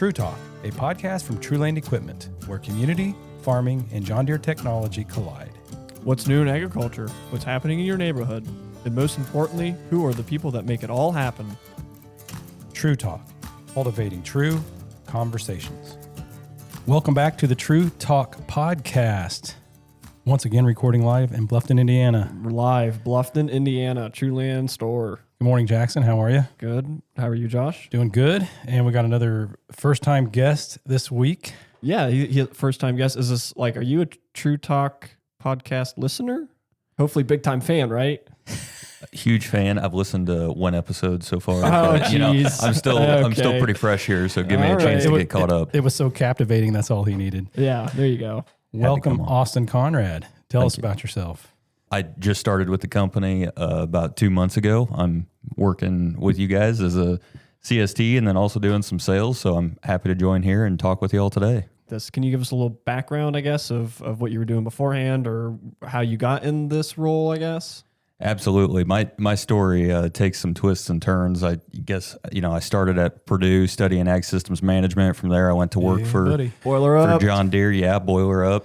TRUTALK, a podcast from TruLane Equipment, where community, farming, and John Deere technology collide. What's new in agriculture? What's happening in your neighborhood? And most importantly, who are the people that make it all happen? TRUTALK, cultivating true conversations. Welcome back to the TRUTALK podcast. Once again, recording live in Bluffton, Indiana. We're live, Bluffton, Indiana, TruLane store. Good morning, Jackson. How are you? Good. How are you, Josh? Doing good. And we got another first-time guest this week. Yeah, he first-time guest. Is this like, are you a TRUTALK podcast listener? Hopefully big-time fan, right? Huge fan. I've listened to one episode so far. Oh, but, geez. I'm still pretty fresh here, so give me a chance to get caught up. It was so captivating. That's all he needed. Yeah, there you go. Welcome, Austin Conrad. Tell us about yourself. I just started with the company about 2 months ago. I'm working with you guys as a CST and then also doing some sales. So I'm happy to join here and talk with you all today. Can you give us a little background, I guess, of what you were doing beforehand or how you got in this role, I guess? Absolutely. My story takes some twists and turns. I guess, I started at Purdue studying ag systems management. From there, I went to work for John Deere. Yeah, boiler up.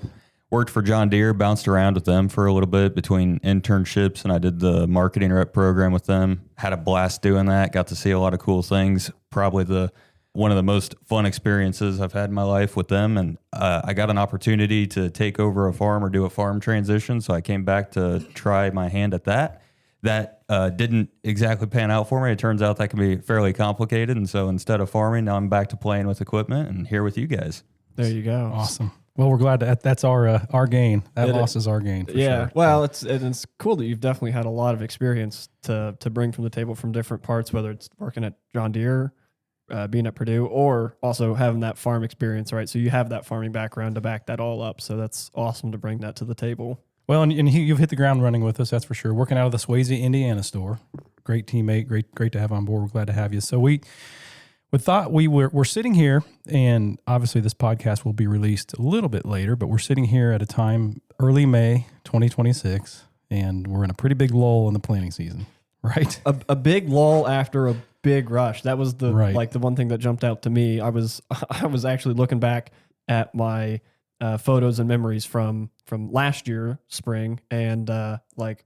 Worked for John Deere, bounced around with them for a little bit between internships, and I did the marketing rep program with them. Had a blast doing that. Got to see a lot of cool things. Probably one of the most fun experiences I've had in my life with them. And I got an opportunity to take over a farm or do a farm transition. So I came back to try my hand at that. That didn't exactly pan out for me. It turns out that can be fairly complicated. And so instead of farming, now I'm back to playing with equipment and here with you guys. There you go. Awesome. Well, we're glad that's our gain. That loss is our gain. For sure. Well, it's cool that you've definitely had a lot of experience to bring from the table from different parts, whether it's working at John Deere, being at Purdue, or also having that farm experience, right? So you have that farming background to back that all up. So that's awesome to bring that to the table. Well, and you've hit the ground running with us, that's for sure. Working out of the Swayze, Indiana store. Great teammate, great to have on board. We're glad to have you. So we thought we're sitting here, and obviously this podcast will be released a little bit later, but we're sitting here at a time, early May 2026, and we're in a pretty big lull in the planting season, right? A big lull after a big rush. That was the one thing that jumped out to me. I was actually looking back at my photos and memories from last year spring, and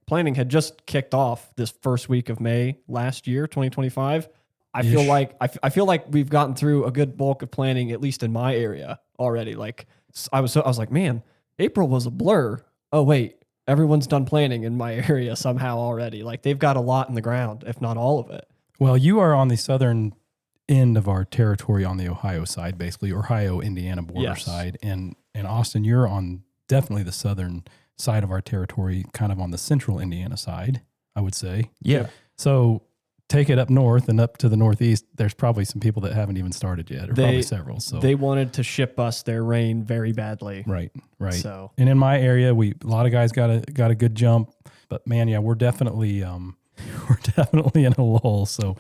planting had just kicked off this first week of May last year, 2025. I feel like we've gotten through a good bulk of planting, at least in my area already. Like I was like, man, April was a blur. Oh wait, everyone's done planting in my area somehow already. Like they've got a lot in the ground, if not all of it. Well, you are on the southern end of our territory on the Ohio side, basically Ohio-Indiana border side, and Austin, you're on definitely the southern side of our territory, kind of on the central Indiana side, I would say. Yeah. So take it up north and up to the northeast, there's probably some people that haven't even started yet, or probably several. So they wanted to ship us their rain very badly. Right. So, and in my area, a lot of guys got a good jump, but man, yeah, we're definitely in a lull. So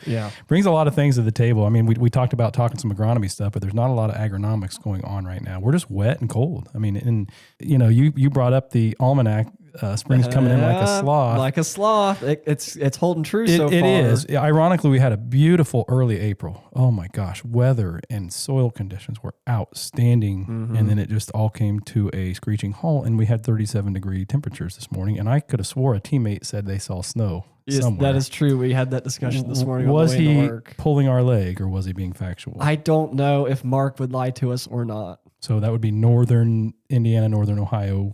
brings a lot of things to the table. I mean, we talked about talking some agronomy stuff, but there's not a lot of agronomics going on right now. We're just wet and cold. I mean, and you brought up the almanac. Spring's coming in like a sloth. Like a sloth. It's holding true so far. It is. Ironically, we had a beautiful early April. Oh my gosh. Weather and soil conditions were outstanding. Mm-hmm. And then it just all came to a screeching halt, and we had 37-degree temperatures this morning. And I could have swore a teammate said they saw snow somewhere. That is true. We had that discussion this morning was on the way he to work. Pulling our leg, or was he being factual? I don't know if Mark would lie to us or not. So that would be northern Indiana, northern Ohio,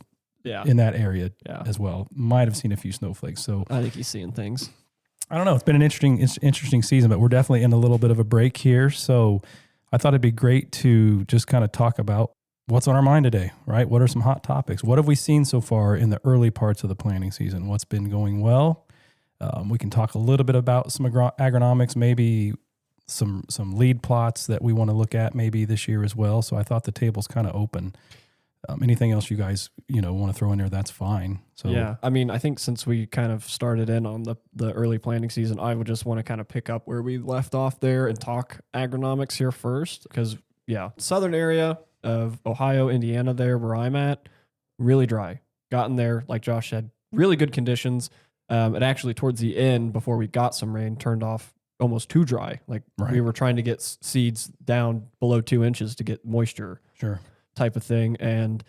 in that area as well. Might have seen a few snowflakes. So I think he's seeing things. I don't know. It's been an interesting season, but we're definitely in a little bit of a break here. So I thought it'd be great to just kind of talk about what's on our mind today, right? What are some hot topics? What have we seen so far in the early parts of the planting season? What's been going well? We can talk a little bit about some agronomics, maybe some lead plots that we want to look at maybe this year as well. So I thought the table's kind of open. Anything else you guys, want to throw in there, that's fine. So yeah, I mean, I think since we kind of started in on the early planting season, I would just want to kind of pick up where we left off there and talk agronomics here first. Because, southern area of Ohio, Indiana there where I'm at, really dry. Gotten there, like Josh said, really good conditions. It actually, towards the end, before we got some rain, turned off almost too dry. Like we were trying to get seeds down below 2 inches to get moisture, type of thing. And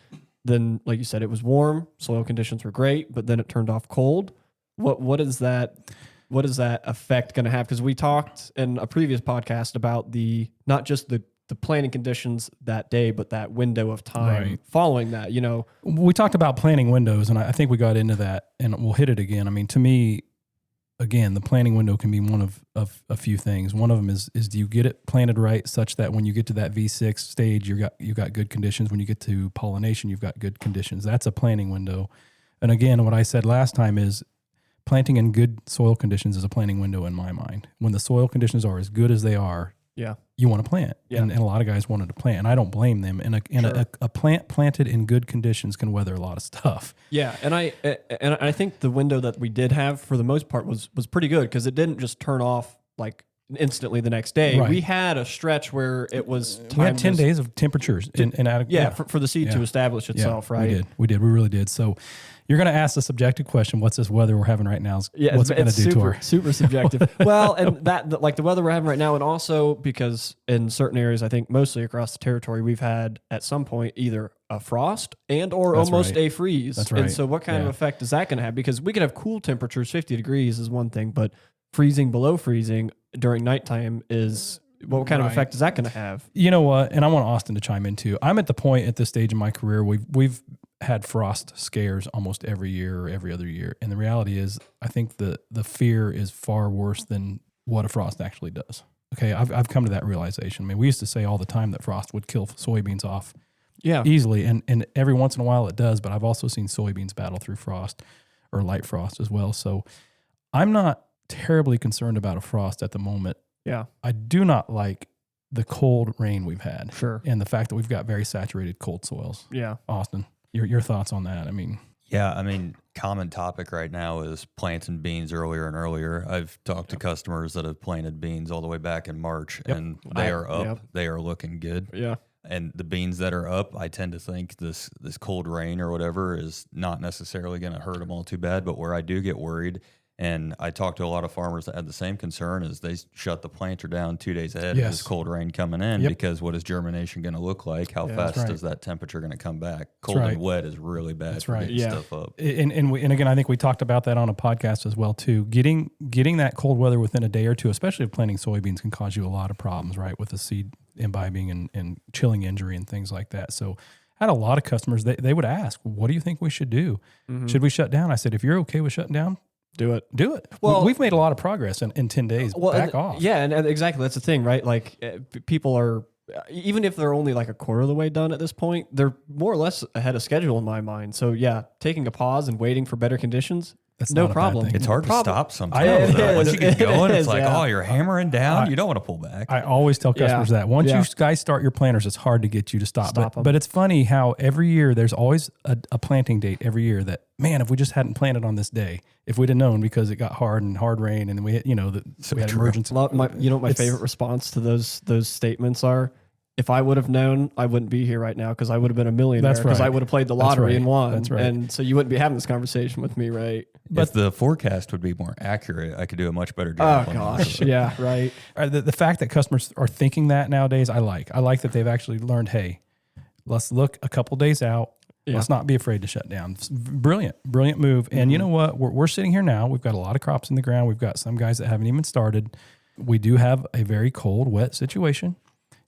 then, like you said, it was warm. Soil conditions were great, but then it turned off cold. What is that effect going to have? Because we talked in a previous podcast about not just the planting conditions that day, but that window of time following that. We talked about planting windows, and I think we got into that, and we'll hit it again. I mean, to me, again, the planting window can be one of a few things. One of them is do you get it planted right, such that when you get to that V6 stage, you got good conditions. When you get to pollination, you've got good conditions. That's a planting window. And again, what I said last time is, planting in good soil conditions is a planting window in my mind. When the soil conditions are as good as they are, you want to plant. And a lot of guys wanted to plant, and I don't blame them. And a plant planted in good conditions can weather a lot of stuff. Yeah, and I think the window that we did have for the most part was pretty good, because it didn't just turn off like instantly the next day. We had a stretch where it was we had 10 days of temperatures for the seed to establish itself, right? We really did. So you're going to ask the subjective question, what's this weather we're having right now? What's it going to do to our... super subjective. Well, and that, like the weather we're having right now, and also because in certain areas, I think mostly across the territory, we've had at some point either a frost or almost a freeze. That's right. And so what kind of effect is that going to have? Because we could have cool temperatures, 50 degrees is one thing, but freezing below freezing during nighttime is... What kind of effect is that going to have? You know what? And I want Austin to chime in too. I'm at the point at this stage in my career, we've had frost scares almost every year or every other year. And the reality is, I think the fear is far worse than what a frost actually does. Okay, I've come to that realization. I mean, we used to say all the time that frost would kill soybeans off easily. And every once in a while it does, but I've also seen soybeans battle through frost or light frost as well. So I'm not terribly concerned about a frost at the moment. Yeah. I do not like the cold rain we've had. Sure. And the fact that we've got very saturated cold soils. Yeah. Austin, your thoughts on that? I mean, common topic right now is planting beans earlier and earlier. I've talked to customers that have planted beans all the way back in March, and they are up. Yep. They are looking good. Yeah. And the beans that are up, I tend to think this cold rain or whatever is not necessarily going to hurt them all too bad. But where I do get worried, and I talked to a lot of farmers that had the same concern, is they shut the planter down 2 days ahead of this cold rain coming in, because what is germination going to look like? How fast is that temperature going to come back? Cold and wet is really bad for getting stuff up. And again, I think we talked about that on a podcast as well too. Getting that cold weather within a day or two, especially if planting soybeans, can cause you a lot of problems, right? With the seed imbibing and chilling injury and things like that. So I had a lot of customers, they would ask, what do you think we should do? Mm-hmm. Should we shut down? I said, if you're okay with shutting down, do it. Well, we've made a lot of progress in 10 days. Back off. Yeah, and exactly. That's the thing, right? Like people are, even if they're only like a quarter of the way done at this point, they're more or less ahead of schedule in my mind. So yeah, taking a pause and waiting for better conditions, that's no problem. It's hard to stop sometimes. Once you get going, it's like, you're hammering down. You don't want to pull back. I always tell customers that. Once you guys start your planters, it's hard to get you to stop. But it's funny how every year there's always a planting date every year that, man, if we just hadn't planted on this day, if we'd have known, because it got hard rain and we had, we had emergency. My favorite response to those statements are, if I would have known, I wouldn't be here right now, because I would have been a millionaire, because I would have played the lottery and won. That's right. And so you wouldn't be having this conversation with me, right? But if the forecast would be more accurate, I could do a much better job. Oh, gosh. Yeah, right. The fact that customers are thinking that nowadays, I like that they've actually learned, hey, let's look a couple days out. Yeah. Let's not be afraid to shut down. It's brilliant move. And you know what? We're sitting here now. We've got a lot of crops in the ground. We've got some guys that haven't even started. We do have a very cold, wet situation,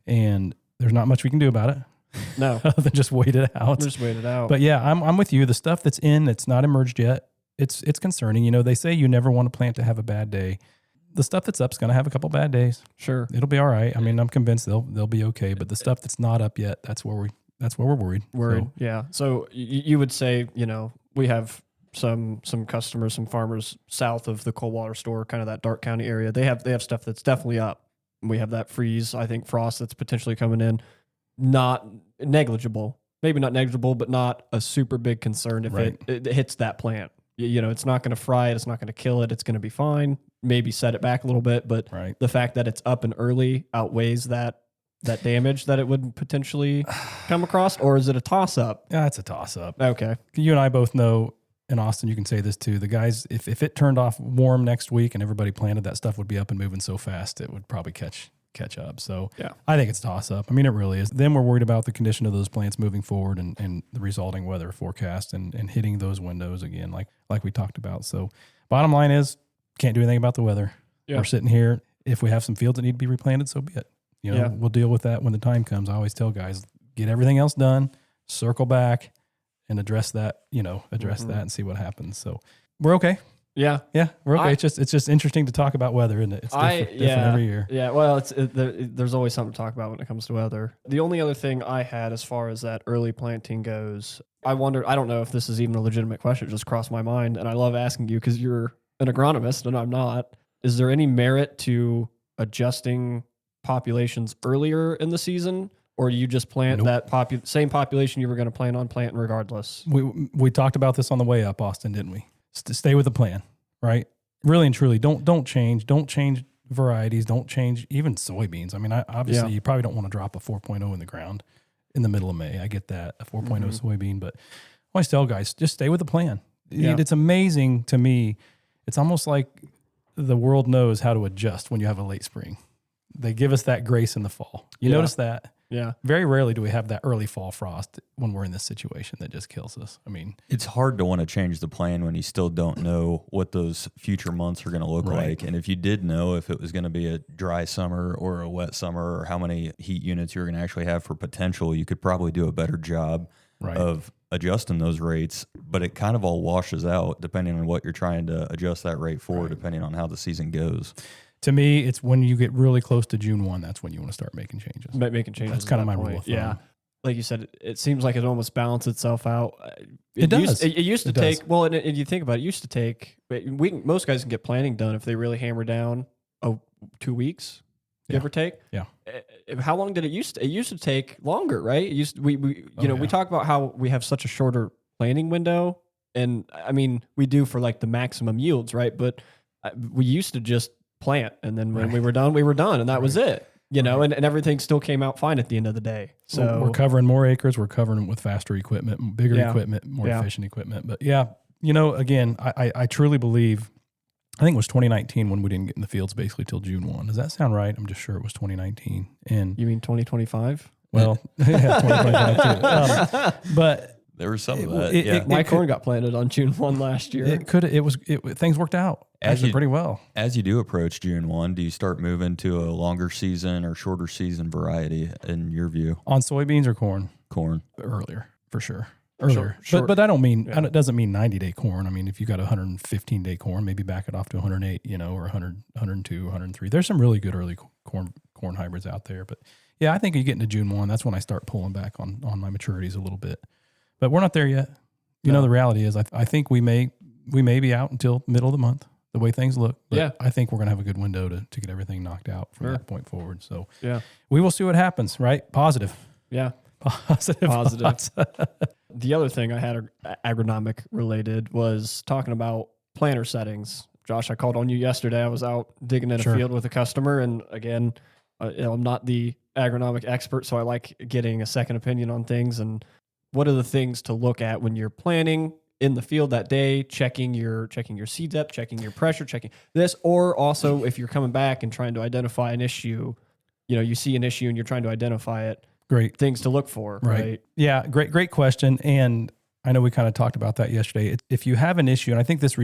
and there's not much we can do about it. No. Other than just wait it out. Just wait it out. But yeah, I'm with you. The stuff that's not emerged yet, it's concerning. They say you never want a plant to have a bad day. The stuff that's up's going to have a couple bad days. Sure. It'll be all right. I mean, I'm convinced they'll be okay. But the stuff that's not up yet, that's where we're worried. Yeah. So you would say, we have some customers, some farmers south of the Coldwater store, kind of that Dark County area. They have stuff that's definitely up. We have that freeze, I think frost that's potentially coming in. Not negligible, maybe not negligible, but not a super big concern if it hits that plant. It's not going to fry it. It's not going to kill it. It's going to be fine. Maybe set it back a little bit, but the fact that it's up and early outweighs that damage that it would potentially come across. Or is it a toss up? Yeah, it's a toss up. Okay. You and I both know, and Austin, you can say this too. The guys, if it turned off warm next week and everybody planted, that stuff would be up and moving so fast it would probably catch up. So I think it's toss up. I mean, it really is. Then we're worried about the condition of those plants moving forward and the resulting weather forecast and hitting those windows again, like we talked about. So bottom line is, can't do anything about the weather. Yeah. We're sitting here. If we have some fields that need to be replanted, so be it. We'll deal with that when the time comes. I always tell guys, get everything else done, circle back, and address that. That and see what happens. So we're okay. Yeah, we're okay. It's just interesting to talk about weather, isn't it? It's different every year. Yeah, well, there's always something to talk about when it comes to weather. The only other thing I had as far as that early planting goes, I wonder. I don't know if this is even a legitimate question. It just crossed my mind, and I love asking you because you're an agronomist and I'm not. Is there any merit to adjusting populations earlier in the season, or do you just plant that same population you were going to plan on planting regardless? We talked about this on the way up, Austin, didn't we? Stay with the plan, right? Really and truly, don't change varieties, don't change even soybeans. I mean, obviously you probably don't want to drop a 4.0 in the ground in the middle of May. I get that, a 4.0 soybean, but I always tell guys, just stay with the plan. Yeah. It's amazing to me. It's almost like the world knows how to adjust when you have a late spring. They give us that grace in the fall. You notice that? Yeah. Very rarely do we have that early fall frost when we're in this situation that just kills us. I mean, it's hard to want to change the plan when you still don't know what those future months are going to look like. And if you did know if it was going to be a dry summer or a wet summer or how many heat units you were going to actually have for potential, you could probably do a better job of adjusting those rates. But it kind of all washes out depending on what you're trying to adjust that rate for, depending on how the season goes. To me, it's when you get really close to June 1, that's when you want to start making changes. That's kind of my rule of thumb. Yeah. Like you said, it seems like it almost balanced itself out. It does. It used to take, well, and you think about it, it used to take, most guys can get planting done if they really hammer down 2 weeks, give or take. Yeah. How long did it used to? It used to take longer, right? It used to, we talk about how we have such a shorter planting window. And I mean, we do for like the maximum yields, right? But we used to just plant, and then when we were done, and that was it. And everything still came out fine at the end of the day. So we're covering more acres, we're covering with faster equipment, bigger equipment, more efficient equipment. But again, I truly believe, I think it was 2019 when we didn't get in the fields basically till June 1. Does that sound right? I'm just sure it was 2019. And you mean 2025? Well, 2025 too. But there was some of that. My corn got planted on June 1 last year. Things worked out actually pretty well. As you do approach June 1, do you start moving to a longer season or shorter season variety in your view? On soybeans or corn? Corn. Earlier, for sure. Earlier. Sure. But I don't mean, it doesn't mean 90-day corn. I mean, if you got 115-day corn, maybe back it off to 108, or 100, 102, 103. There's some really good early corn hybrids out there. But I think you get into June 1, that's when I start pulling back on my maturities a little bit. But we're not there yet. The reality is I think we may be out until middle of the month, the way things look. But I think we're going to have a good window to get everything knocked out from that point forward. So we will see what happens, right? Positive. Yeah. Positive. The other thing I had agronomic related was talking about planter settings. Josh, I called on you yesterday. I was out digging in a field with a customer. And again, I'm not the agronomic expert, so I like getting a second opinion on things. And what are the things to look at when you're planting in the field that day, checking your seed depth, checking your pressure, checking this, or also if you're coming back and trying to identify an issue, you see an issue and you're trying to identify it. Great things to look for, right? Yeah, great question. And I know we kind of talked about that yesterday. If you have an issue, and I think this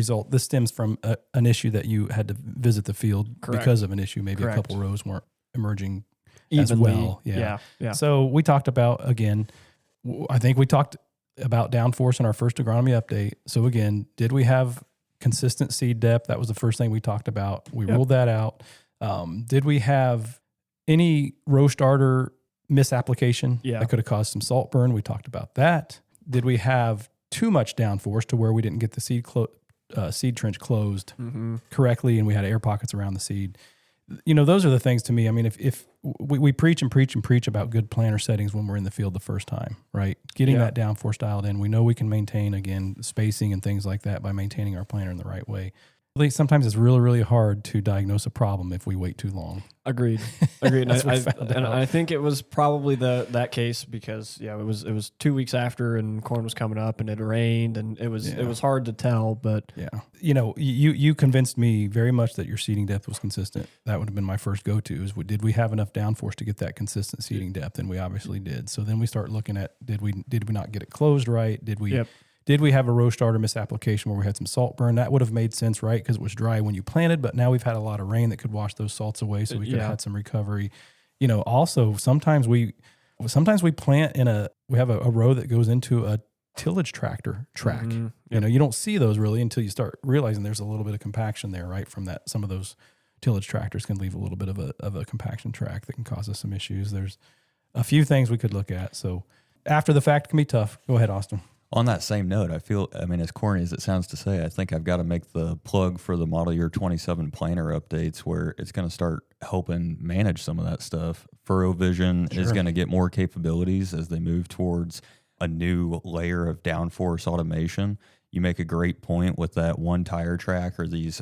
stems from an issue that you had to visit the field because of an issue, maybe a couple rows weren't emerging as well. Yeah. So we talked about, again, I think we talked about downforce in our first agronomy update. So again, did we have consistent seed depth? That was the first thing we talked about. We ruled that out. Did we have any row starter misapplication that could have caused some salt burn? We talked about that. Did we have too much downforce to where we didn't get the seed trench closed correctly and we had air pockets around the seed? Those are the things to me. I mean, if we preach and preach and preach about good planter settings when we're in the field the first time, right? Getting that downforce dialed in. We know we can maintain, again, spacing and things like that by maintaining our planter in the right way. Sometimes it's really, really hard to diagnose a problem if we wait too long. Agreed. And I think it was probably that case because it was 2 weeks after and corn was coming up and it rained and it was hard to tell. But you convinced me very much that your seeding depth was consistent. That would have been my first go-to is did we have enough downforce to get that consistent seeding depth? And we obviously did. So then we start looking at did we not get it closed right? Did we have a row starter misapplication where we had some salt burn? That would have made sense, right? Because it was dry when you planted, but now we've had a lot of rain that could wash those salts away, so we could have had some recovery. Also sometimes we plant we have a row that goes into a tillage tractor track. Mm-hmm. You don't see those really until you start realizing there's a little bit of compaction there, right? From that, some of those tillage tractors can leave a little bit of a compaction track that can cause us some issues. There's a few things we could look at. So after the fact can be tough. Go ahead, Austin. On that same note, as corny as it sounds to say, I think I've got to make the plug for the model year 27 planter updates where it's going to start helping manage some of that stuff. Furrow Vision is going to get more capabilities as they move towards a new layer of downforce automation. You make a great point with that one tire track or these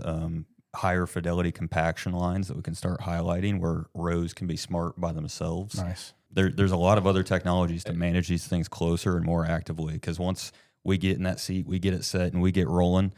higher fidelity compaction lines that we can start highlighting where rows can be smart by themselves. Nice. There's a lot of other technologies to manage these things closer and more actively because once we get in that seat, we get it set, and we get rolling,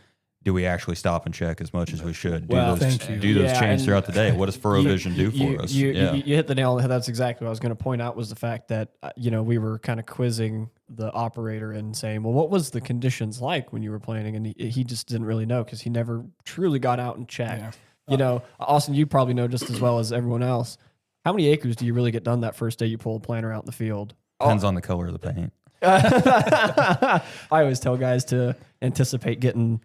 do we actually stop and check as much as we should? Do those changes throughout the day? What does Furrow Vision do for us? You hit the nail on the head. That's exactly what I was going to point out was the fact that, we were kind of quizzing the operator and saying, well, what was the conditions like when you were planting? And he just didn't really know because he never truly got out and checked. Yeah. Austin, you probably know just as well as everyone else. How many acres do you really get done that first day you pull a planter out in the field? Depends on the color of the paint. I always tell guys to anticipate getting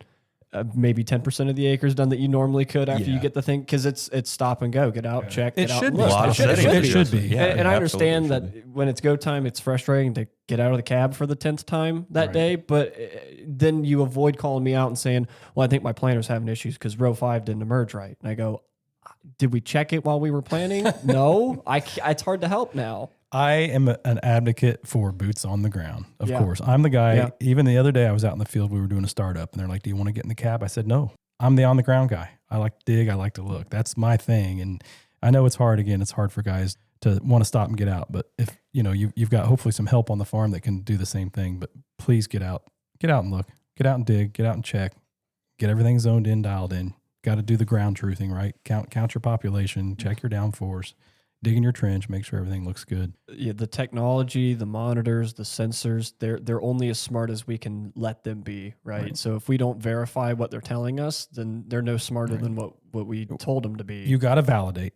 maybe 10% of the acres done that you normally could after you get the thing because it's stop and go. Get out, check. It should be. It should be. Yeah, and I understand that when it's go time, it's frustrating to get out of the cab for the 10th time that day. But then you avoid calling me out and saying, well, I think my planter's having issues because row 5 didn't emerge right. And I go, did we check it while we were planning? No, it's hard to help now. I am an advocate for boots on the ground. Of course, I'm the guy. Yeah. Even the other day, I was out in the field. We were doing a startup, and they're like, "Do you want to get in the cab?" I said, "No, I'm the on the ground guy. I like to dig. I like to look. That's my thing." And I know it's hard. Again, it's hard for guys to want to stop and get out. But if you've got hopefully some help on the farm that can do the same thing. But please get out and look, get out and dig, get out and check, get everything zoned in, dialed in. Got to do the ground truthing, right? Count your population, check your downforce, dig in your trench, make sure everything looks good. Yeah, the technology, the monitors, the sensors, they're only as smart as we can let them be, right? So if we don't verify what they're telling us, then they're no smarter than what we told them to be. You got to validate.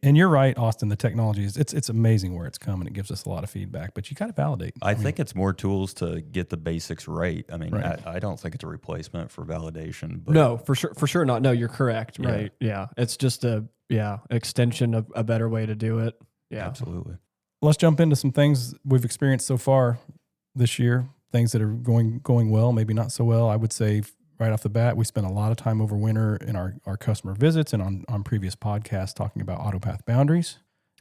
And you're right, Austin, the technology it's amazing where it's come and it gives us a lot of feedback, but you got to validate. I think it's more tools to get the basics right. I mean, I don't think it's a replacement for validation. But no, for sure not. No, you're correct, right? Yeah. It's just extension of a better way to do it. Yeah, absolutely. Let's jump into some things we've experienced so far this year, things that are going well, maybe not so well. I would say right off the bat, we spent a lot of time over winter in our customer visits and on previous podcasts talking about autopath boundaries.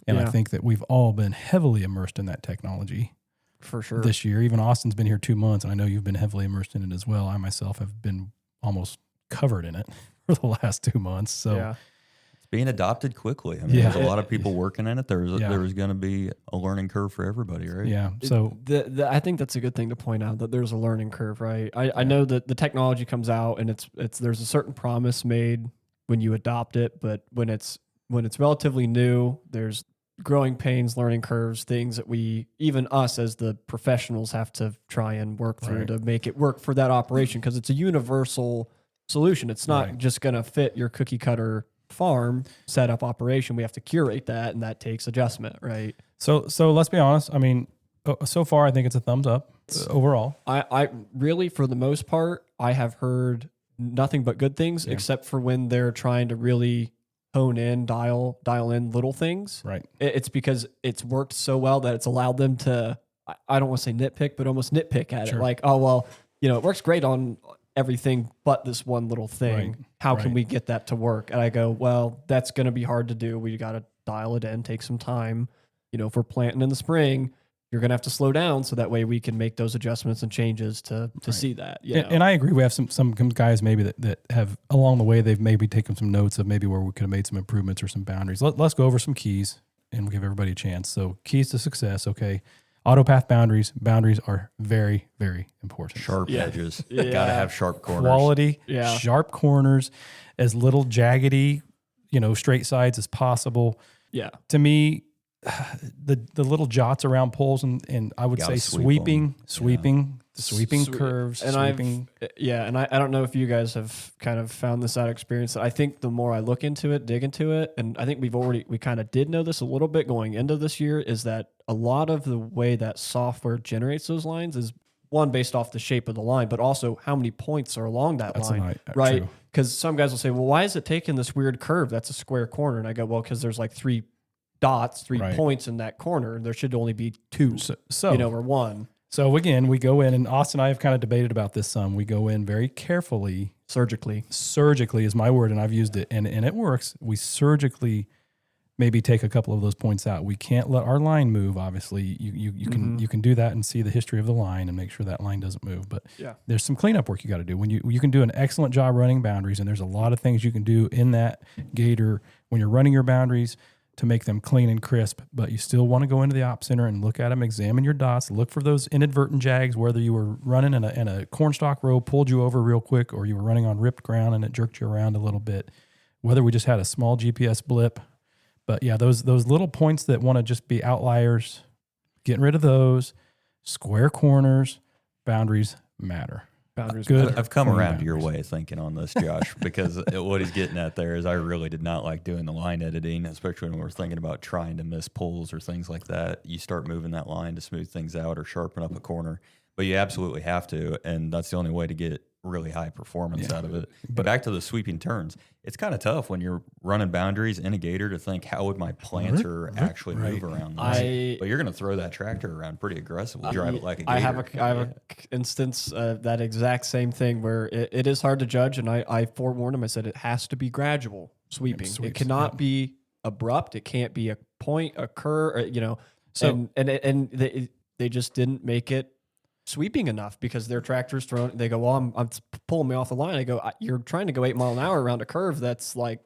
And I think that we've all been heavily immersed in that technology for sure this year. Even Austin's been here 2 months, and I know you've been heavily immersed in it as well. I myself have been almost covered in it for the last 2 months. So being adopted quickly. I mean, there's a lot of people working in it. There was going to be a learning curve for everybody, right? Yeah. So I think that's a good thing to point out that there's a learning curve, right? I know that the technology comes out and there's a certain promise made when you adopt it, but when it's relatively new, there's growing pains, learning curves, things that even us as the professionals have to try and work through to make it work for that operation because it's a universal solution. It's not just going to fit your cookie cutter farm setup operation. We have to curate that, and that takes adjustment, right? So let's be honest. I mean, so far I think it's a thumbs up overall. I really, for the most part, I have heard nothing but good things, except for when they're trying to really hone in, dial in little things. Right. It's because it's worked so well that it's allowed them to, I don't want to say nitpick, but almost nitpick at it. Like, oh well, it works great on everything but this one little thing. How can we get that to work? And I go, well, that's going to be hard to do. We got to dial it in, take some time. If we're planting in the spring, you're going to have to slow down so that way we can make those adjustments and changes to see that. And I agree. We have some guys maybe that have along the way, they've maybe taken some notes of maybe where we could have made some improvements or some boundaries. Let's go over some keys and we'll give everybody a chance. So keys to success. Okay. Autopath boundaries. Boundaries are very, very important. Sharp edges. Got to have sharp corners. Quality, sharp corners, as little jaggedy, straight sides as possible. Yeah. To me, the little jots around poles and I would say sweeping curves. And I don't know if you guys have kind of found this out experience. I think the more I look into it, dig into it, and I think we kind of did know this a little bit going into this year, is that a lot of the way that software generates those lines is one based off the shape of the line, but also how many points are along that line, right? Because some guys will say, well, why is it taking this weird curve? That's a square corner. And I go, well, because there's like 3 dots, 3 points in that corner. There should only be 2, or 1. So again, we go in, and Austin and I have kind of debated about this some. We go in very carefully. Surgically is my word, and I've used it, and it works. We surgically maybe take a couple of those points out. We can't let our line move, obviously. You can do that and see the history of the line and make sure that line doesn't move. But there's some cleanup work you got to do. When you can do an excellent job running boundaries, and there's a lot of things you can do in that gator when you're running your boundaries to make them clean and crisp, but you still want to go into the op center and look at them, examine your dots, look for those inadvertent jags, whether you were running in a cornstalk row, pulled you over real quick, or you were running on ripped ground and it jerked you around a little bit, whether we just had a small GPS blip. But yeah, those little points that want to just be outliers, getting rid of those. Square corners, boundaries matter. I've come around to your way of thinking on this, Josh, because what he's getting at there is I really did not like doing the line editing, especially when we're thinking about trying to miss pulls or things like that. You start moving that line to smooth things out or sharpen up a corner, but you absolutely have to, and that's the only way to get really high performance out of it. But back to the sweeping turns, it's kind of tough when you're running boundaries in a gator to think, how would my planter actually move around this? But you're going to throw that tractor around pretty aggressively, drive it like a gator. I have a instance of that exact same thing where it is hard to judge, and I forewarned him. I said it has to be gradual sweeping. It cannot be abrupt. It can't be a point, a curve, So they just didn't make it sweeping enough because their tractor's thrown. They go, well, I'm pulling me off the line. I go, you're trying to go 8 miles an hour around a curve that's like,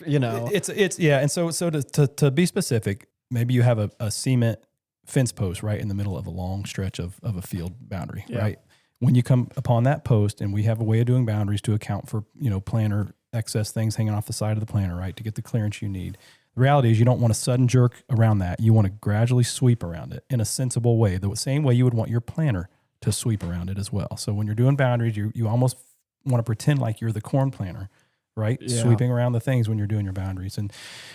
It's And so to be specific, maybe you have a cement fence post right in the middle of a long stretch of a field boundary, right? When you come upon that post, and we have a way of doing boundaries to account for planter excess things hanging off the side of the planter, right, to get the clearance you need. The reality is you don't want a sudden jerk around that. You want to gradually sweep around it in a sensible way, the same way you would want your planter to sweep around it as well. So when you're doing boundaries, you almost want to pretend like you're the corn planter, right? Yeah. Sweeping around the things when you're doing your boundaries. And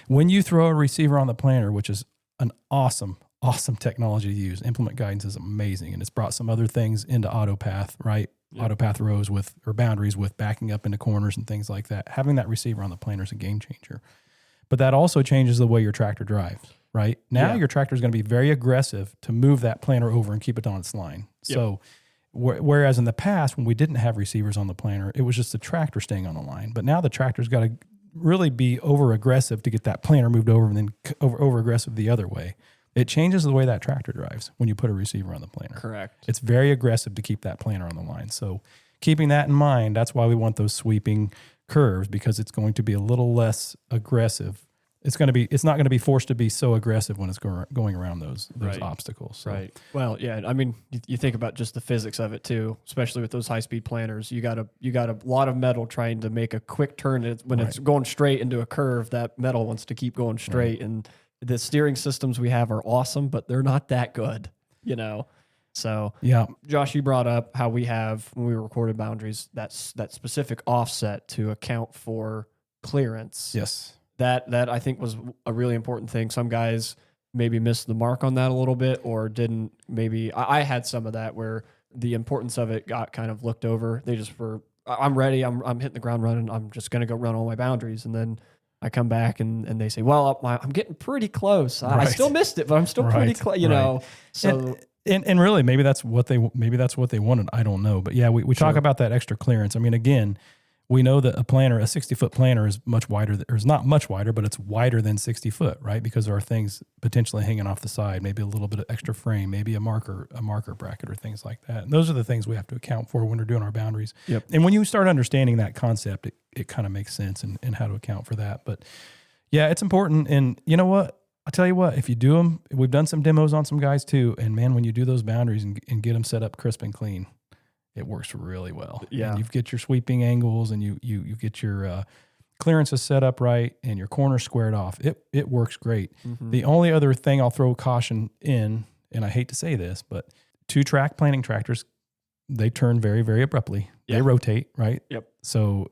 when you throw a receiver on the planter, which is an awesome technology to use, implement guidance is amazing. And it's brought some other things into Autopath, right? Yeah. Autopath rows or boundaries with backing up into corners and things like that. Having that receiver on the planter is a game changer. But that also changes the way your tractor drives. Right now, your tractor is going to be very aggressive to move that planter over and keep it on its line. Yep. So, whereas in the past, when we didn't have receivers on the planter, it was just the tractor staying on the line. But now the tractor's got to really be over aggressive to get that planter moved over, and then over aggressive the other way. It changes the way that tractor drives when you put a receiver on the planter. Correct. It's very aggressive to keep that planter on the line. So, keeping that in mind, that's why we want those sweeping curves, because it's going to be a little less aggressive. It's not going to be forced to be so aggressive when it's going around those obstacles. So. Right. Well, yeah. I mean, you think about just the physics of it too, especially with those high-speed planters. You got a lot of metal trying to make a quick turn. When it's going straight into a curve, that metal wants to keep going straight. And the steering systems we have are awesome, but they're not that good. So Josh, you brought up how we have, when we recorded boundaries, that specific offset to account for clearance. Yes. That I think was a really important thing. Some guys maybe missed the mark on that a little bit, or didn't. Maybe I had some of that where the importance of it got kind of looked over. They just were, I'm ready. I'm hitting the ground running. I'm just going to go run all my boundaries. And then I come back and they say, well, I'm getting pretty close. I still missed it, but I'm still pretty close, know. So and really maybe that's what they wanted. I don't know. But yeah, we talk about that extra clearance. I mean, again, we know that a 60-foot planter is much wider, or is not much wider, but it's wider than 60 foot, right? Because there are things potentially hanging off the side, maybe a little bit of extra frame, maybe a marker bracket or things like that. And those are the things we have to account for when we're doing our boundaries. Yep. And when you start understanding that concept, it kind of makes sense in how to account for that. But yeah, it's important. And you know what? I'll tell you what, if you do them, we've done some demos on some guys too. And man, when you do those boundaries and get them set up crisp and clean, it works really well. Yeah. And you get your sweeping angles and you get your clearances set up right and your corners squared off. It works great. Mm-hmm. The only other thing I'll throw caution in, and I hate to say this, but 2-track planting tractors, they turn very, very abruptly. Yeah. They rotate, right? Yep. So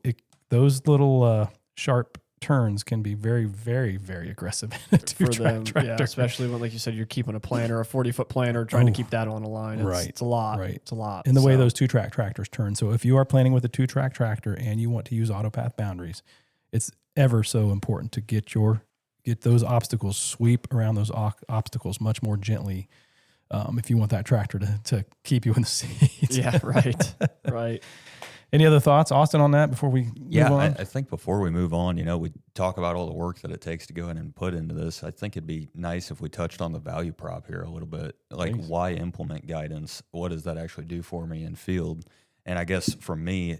those little sharp turns can be very, very, very aggressive in a 2-track tractor. Yeah, especially when, like you said, you're keeping a planter, a 40-foot planter, trying to keep that on the line. It's a lot. Right. It's a lot. In the way those 2-track tractors turn. So if you are planning with a 2-track tractor and you want to use AutoPath boundaries, it's ever so important to get those obstacles, sweep around those obstacles much more gently if you want that tractor to keep you in the seat. Yeah, right. Right. Any other thoughts, Austin, on that before we move on? I think before we move on, we talk about all the work that it takes to go in and put into this. I think it'd be nice if we touched on the value prop here a little bit. Like, why implement guidance? What does that actually do for me in field? And I guess for me,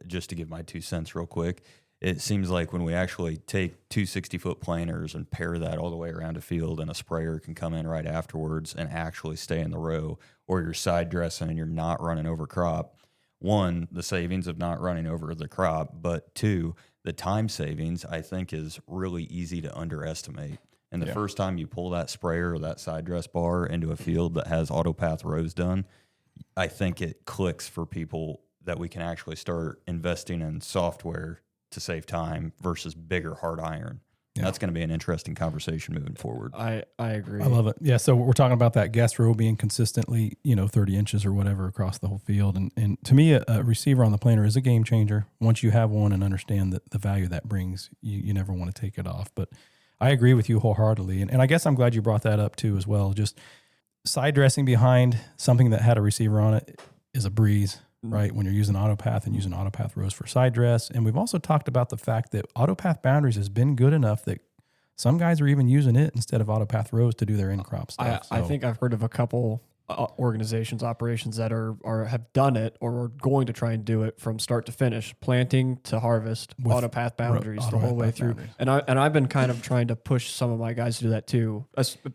just to give my 2 cents real quick, it seems like when we actually take 2 60-foot planters and pair that all the way around a field, and a sprayer can come in right afterwards and actually stay in the row, or you're side dressing and you're not running over crop. 1, the savings of not running over the crop, but 2, the time savings, I think, is really easy to underestimate. And the first time you pull that sprayer or that side dress bar into a field that has AutoPath rows done, I think it clicks for people that we can actually start investing in software to save time versus bigger hard iron. Yeah. That's going to be an interesting conversation moving forward. I agree. I love it. Yeah. So we're talking about that guest row being consistently, 30 inches or whatever across the whole field. And to me, a receiver on the planter is a game changer. Once you have one and understand the value that brings, you never want to take it off. But I agree with you wholeheartedly. And I guess I'm glad you brought that up too as well. Just side dressing behind something that had a receiver on it is a breeze. Right, when you're using AutoPath and using AutoPath rows for side dress. And we've also talked about the fact that AutoPath boundaries has been good enough that some guys are even using it instead of AutoPath rows to do their in-crop stuff. I think I've heard of a couple organizations, operations that have done it or are going to try and do it from start to finish, planting to harvest, with AutoPath boundaries the whole way through. And I've been kind of trying to push some of my guys to do that too,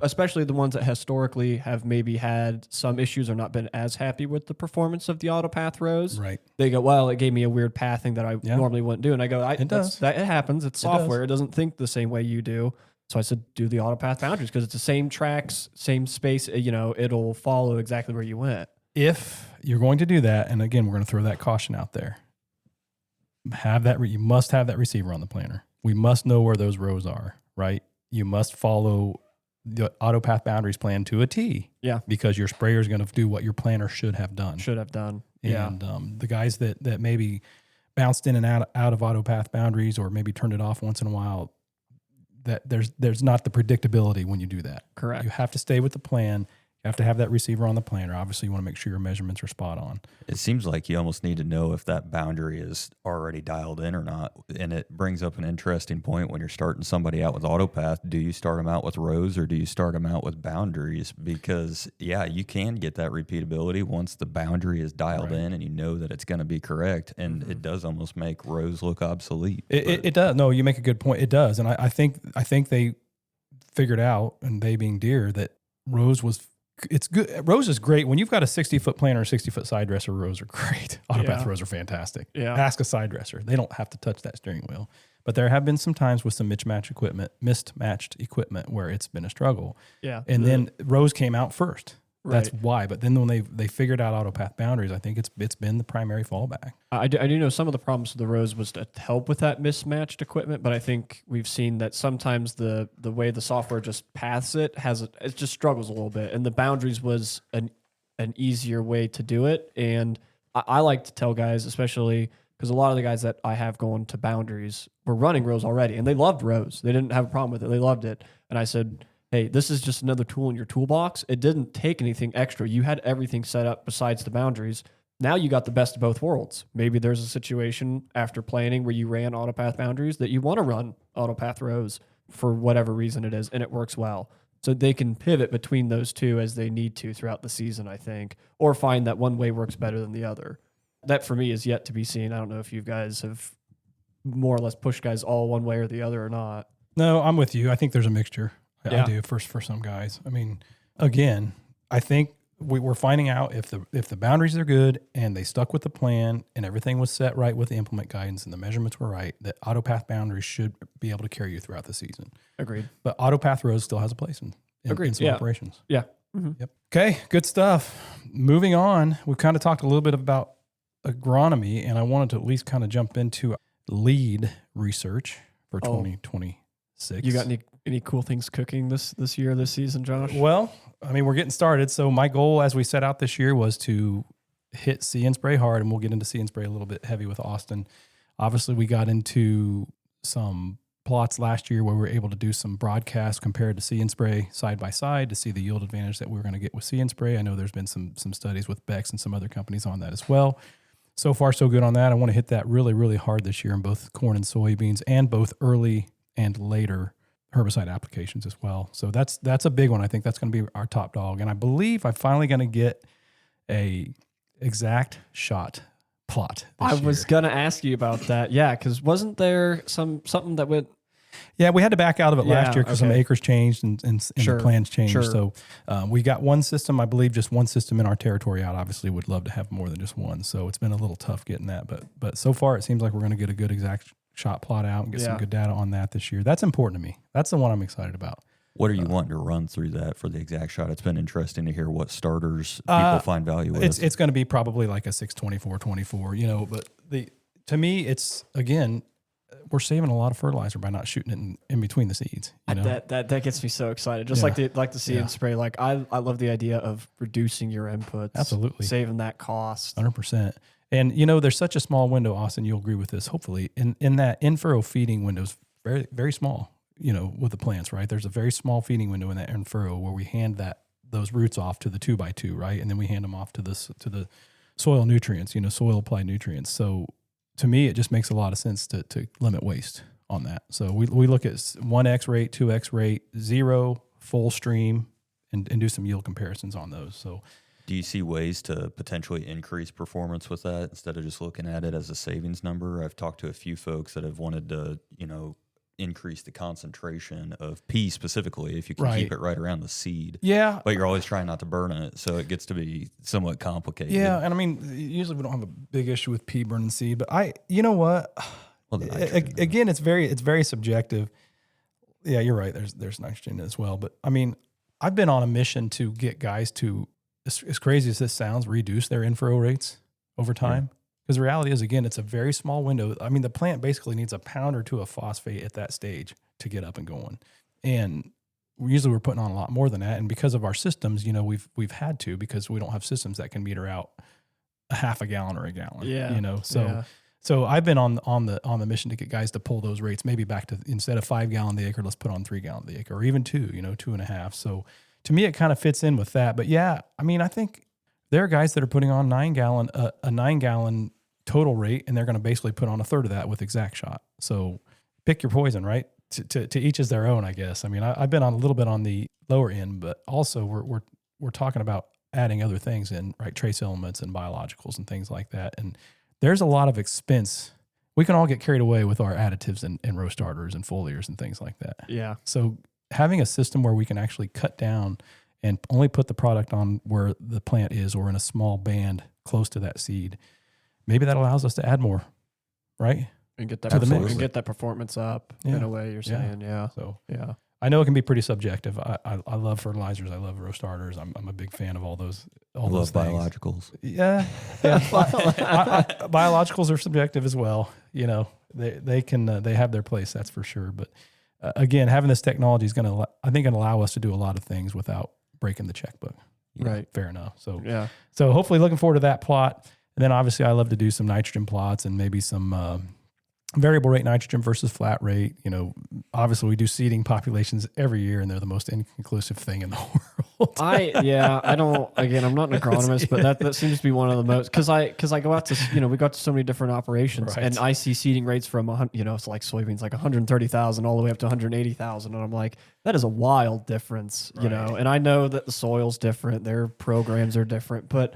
especially the ones that historically have maybe had some issues or not been as happy with the performance of the AutoPath rows. Right. They go, well, it gave me a weird pathing that I normally wouldn't do. And I go, it happens. It's software. It doesn't think the same way you do. So I said, do the AutoPath boundaries because it's the same tracks, same space. It'll follow exactly where you went. If you're going to do that, and again, we're going to throw that caution out there. You must have that receiver on the planter. We must know where those rows are, right? You must follow the AutoPath boundaries plan to a T. Yeah. Because your sprayer is going to do what your planter should have done. And the guys that maybe bounced in and out of AutoPath boundaries or maybe turned it off once in a while, that there's not the predictability when you do that. Correct. You have to stay with the plan. You have to have that receiver on the planter. Obviously, you want to make sure your measurements are spot on. It seems like you almost need to know if that boundary is already dialed in or not. And it brings up an interesting point when you're starting somebody out with AutoPath. Do you start them out with rows or do you start them out with boundaries? Because, you can get that repeatability once the boundary is dialed in and you know that it's going to be correct. And it does almost make rows look obsolete. It does. No, you make a good point. It does. And I think they figured out, and they being Deere, that rows was... It's good. Rows is great. When you've got a 60-foot planter or 60-foot side dresser, rows are great. AutoPath rows are fantastic. Yeah. Ask a side dresser. They don't have to touch that steering wheel. But there have been some times with some mismatched equipment where it's been a struggle. Yeah. And then rows came out first. That's why. But then when they figured out AutoPath boundaries, I think it's been the primary fallback. I do know some of the problems with the rows was to help with that mismatched equipment, but I think we've seen that sometimes the way the software just paths it just struggles a little bit, and the boundaries was an easier way to do it. And I like to tell guys, especially because a lot of the guys that I have going to boundaries were running rows already, and they loved rows. They didn't have a problem with it. They loved it. And I said, hey, this is just another tool in your toolbox. It didn't take anything extra. You had everything set up besides the boundaries. now you got the best of both worlds. Maybe there's a situation after planning where you ran autopath boundaries that you want to run autopath rows for whatever reason it is, and it works well. So they can pivot between those two as they need to throughout the season, I think, or find that one way works better than the other. That for me is yet to be seen. I don't know if you guys have more or less pushed guys all one way or the other or not. No, I'm with you. I think there's a mixture. Yeah. I do for some guys. I mean, again, I think we're finding out if the boundaries are good and they stuck with the plan and everything was set right with the implement guidance and the measurements were right, that autopath boundaries should be able to carry you throughout the season. Agreed. But autopath rows still has a place in some operations. Yeah. Mm-hmm. Yep. Okay, good stuff. Moving on, we've kind of talked a little bit about agronomy, and I wanted to at least kind of jump into lead research for 2026. You got any cool things cooking this year, this season, Josh? Well, I mean, we're getting started. So my goal as we set out this year was to hit See and Spray hard, and we'll get into See and Spray a little bit heavy with Austin. Obviously, we got into some plots last year where we were able to do some broadcasts compared to See and Spray side by side to see the yield advantage that we were going to get with See and Spray. I know there's been some studies with Bex and some other companies on that as well. So far, so good on that. I want to hit that really, really hard this year in both corn and soybeans and both early and later herbicide applications as well. So that's a big one. I think that's going to be our top dog. And I believe I'm finally going to get a exact shot plot this year. Was going to ask you about that. Yeah, because wasn't there something that went... Yeah, we had to back out of it last year because some acres changed and the plans changed. Sure. So we got one system, I believe just one system in our territory out. Obviously, would love to have more than just one. So it's been a little tough getting that. But so far, it seems like we're going to get a good exact shot plot out and get some good data on that this year. That's important to me. That's the one I'm excited about. What are you wanting to run through that for the exact shot? It's been interesting to hear what starters people find value with. It's going to be probably like a 624-24, but to me, it's, again, we're saving a lot of fertilizer by not shooting it in between the seeds. You know? That gets me so excited. Just like the See and Spray. Like I love the idea of reducing your inputs. Absolutely. Saving that cost. 100%. And, there's such a small window, Austin, you'll agree with this, hopefully, in that in-furrow feeding window is very, very small, with the plants, right? There's a very small feeding window in that in-furrow where we hand those roots off to the 2x2, right? And then we hand them off to the soil nutrients, soil applied nutrients. So to me, it just makes a lot of sense to limit waste on that. So we look at 1x rate, 2x rate, 0, full stream, and do some yield comparisons on those. So do you see ways to potentially increase performance with that instead of just looking at it as a savings number? I've talked to a few folks that have wanted to, increase the concentration of P specifically if you can keep it right around the seed. Yeah. But you're always trying not to burn it, so it gets to be somewhat complicated. Yeah, and I mean, usually we don't have a big issue with P burning seed, but you know what? Well, again, it's very subjective. Yeah, you're right. There's nitrogen as well, but I mean, I've been on a mission to get guys to, as crazy as this sounds, reduce their in-furrow rates over time. Yeah. Because the reality is, again, it's a very small window. I mean, the plant basically needs a pound or two of phosphate at that stage to get up and going. And usually we're putting on a lot more than that. And because of our systems, we've had to, because we don't have systems that can meter out a half a gallon or a gallon. Yeah. So I've been on the mission to get guys to pull those rates maybe back to, instead of 5 gallon the acre, let's put on 3 gallon the acre, or even 2, 2.5. So to me, it kind of fits in with that. But yeah, I mean, I think there are guys that are putting on a 9 gallon total rate, and they're going to basically put on a third of that with exact shot. So pick your poison, right? To each is their own, I guess. I mean, I've been on a little bit on the lower end, but also we're talking about adding other things in, right? Trace elements and biologicals and things like that. And there's a lot of expense. We can all get carried away with our additives and row starters and foliars and things like that. Yeah. So having a system where we can actually cut down and only put the product on where the plant is, or in a small band close to that seed, maybe that allows us to add more, right? And get that performance up in a way you're saying, So I know it can be pretty subjective. I love fertilizers. I love row starters. I'm a big fan of all those. I love biologicals. Yeah. Biologicals are subjective as well. They have their place. That's for sure. But again, having this technology is going to allow us to do a lot of things without breaking the checkbook. Right. Fair enough. So hopefully looking forward to that plot. And then obviously I love to do some nitrogen plots and maybe some variable rate nitrogen versus flat rate. Obviously we do seeding populations every year, and they're the most inconclusive thing in the world. I don't, again, I'm not an agronomist, but that seems to be one of the most, cause I go out to, we got to so many different operations and I see seeding rates from, it's like soybeans, like 130,000 all the way up to 180,000. And I'm like, that is a wild difference, and I know that the soil's different, their programs are different, but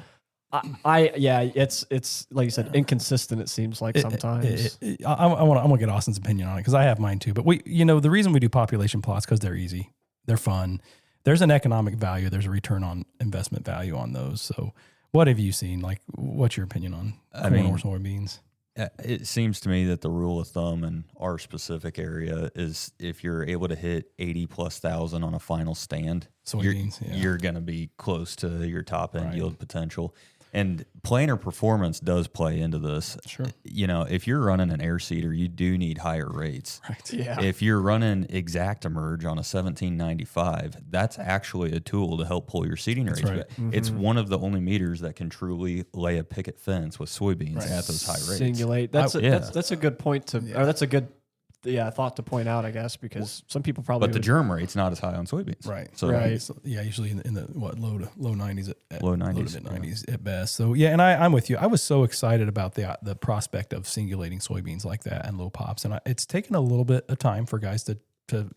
it's like you said, inconsistent. It seems like sometimes. I want to get Austin's opinion on it because I have mine too. But the reason we do population plots because they're easy, they're fun. There's an economic value. There's a return on investment value on those. So, what have you seen? Like, what's your opinion on corn or soybeans? It seems to me that the rule of thumb in our specific area is if you're able to hit 80,000+ on a final stand, soybeans, you're going to be close to your top end yield potential. And planter performance does play into this. Sure. If you're running an air seeder, you do need higher rates. Right. Yeah. If you're running ExactEmerge on a 1795, that's actually a tool to help pull your seeding rates. Right. It's one of the only meters that can truly lay a picket fence with soybeans at those high rates. Singulate. That's a good point or that's a good thought to point out, I guess, because some people probably. But the germ rate's not as high on soybeans, right? So usually in the low 90s, low 90s, low to mid 90s at best. So and I'm with you. I was so excited about the prospect of singulating soybeans like that and low pops, and it's taken a little bit of time for guys to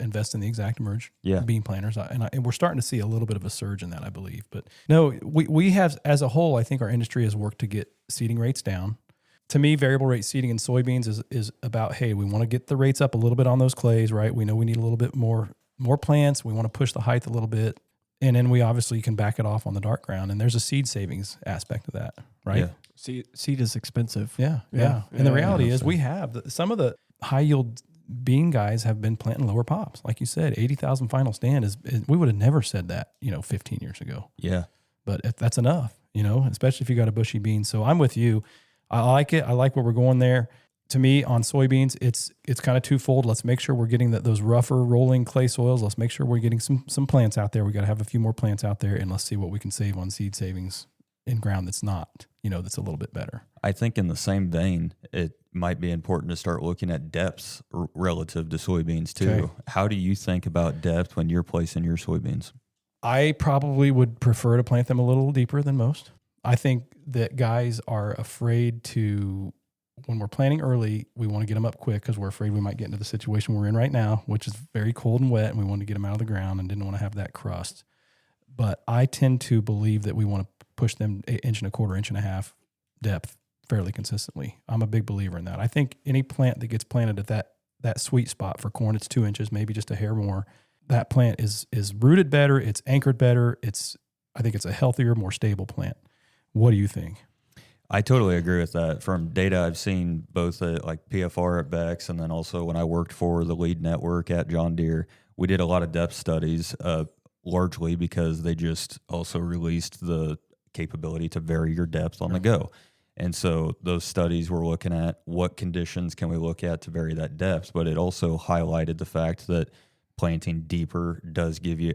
invest in the ExactEmerge bean planters, and we're starting to see a little bit of a surge in that, I believe. But no, we have as a whole, I think our industry has worked to get seeding rates down. To me, variable rate seeding in soybeans is about, hey, we want to get the rates up a little bit on those clays, right? We know we need a little bit more plants. We want to push the height a little bit. And then we obviously can back it off on the dark ground. And there's a seed savings aspect of that, right? Yeah. Seed is expensive. Yeah. And the reality is we have some of the high yield bean guys have been planting lower pops. Like you said, 80,000 final stand is we would have never said that, 15 years ago. Yeah. But if that's enough, especially if you got a bushy bean. So I'm with you. I like it. I like where we're going there. To me, on soybeans, it's kind of twofold. Let's make sure we're getting those rougher rolling clay soils. Let's make sure we're getting some plants out there. We got to have a few more plants out there, and let's see what we can save on seed savings in ground that's not, that's a little bit better. I think in the same vein, it might be important to start looking at depths relative to soybeans too. Okay. How do you think about depth when you're placing your soybeans? I probably would prefer to plant them a little deeper than most. I think that guys are afraid to, when we're planting early, we want to get them up quick because we're afraid we might get into the situation we're in right now, which is very cold and wet, and we want to get them out of the ground and didn't want to have that crust. But I tend to believe that we want to push them 1.25 inches, 1.5 inches depth fairly consistently. I'm a big believer in that. I think any plant that gets planted at that sweet spot for corn, it's 2 inches, maybe just a hair more. That plant is rooted better, it's anchored better. I think it's a healthier, more stable plant. What do you think? I totally agree with that. From data I've seen both at like PFR at Beck's and then also when I worked for the lead network at John Deere, we did a lot of depth studies, largely because they just also released the capability to vary your depth on the go. And so those studies were looking at what conditions can we look at to vary that depth, but it also highlighted the fact that planting deeper does give you,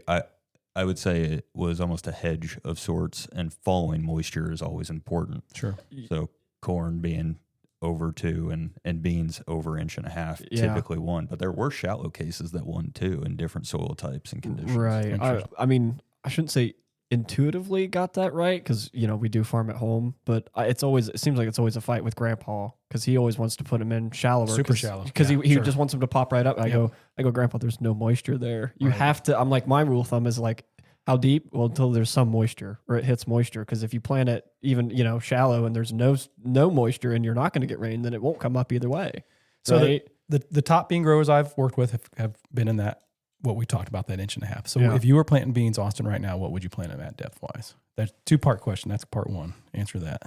I would say it was almost a hedge of sorts, and following moisture is always important. Sure. So corn being over 2 and beans over 1.5 inches, typically 1. But there were shallow cases that 1, 2 in different soil types and conditions. Right. I mean, I shouldn't say intuitively got that right because, we do farm at home, but it seems like it's always a fight with Grandpa because he always wants to put him in shallower. Super shallow. Because he just wants him to pop right up. I go, Grandpa, there's no moisture there. You have to, I'm like, my rule of thumb is like, how deep? Well, until there's some moisture or it hits moisture. Because if you plant it even, shallow and there's no moisture and you're not going to get rain, then it won't come up either way. So right? the top bean growers I've worked with have been in that, what we talked about, that 1.5 inches. So if you were planting beans, Austin, right now, what would you plant them at depth wise? That's a 2-part question. That's part one. Answer that.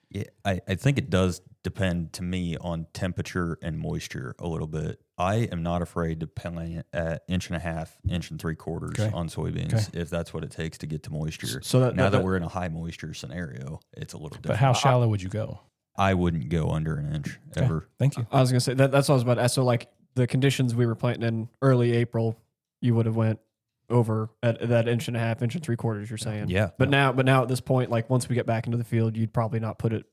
Yeah, I think it does depend to me on temperature and moisture a little bit. I am not afraid to plant at 1.5 inches, 1.75 inches on soybeans if that's what it takes to get to moisture. So now that we're in a high moisture scenario, it's a little different. But how shallow would you go? I wouldn't go under 1 inch ever. Thank you. I was going to say that's what I was about to ask. So like the conditions we were planting in early April, you would have went over at that 1.5 inches, 1.75 inches, you're saying. Yeah. But now at this point, like once we get back into the field, you'd probably not put it,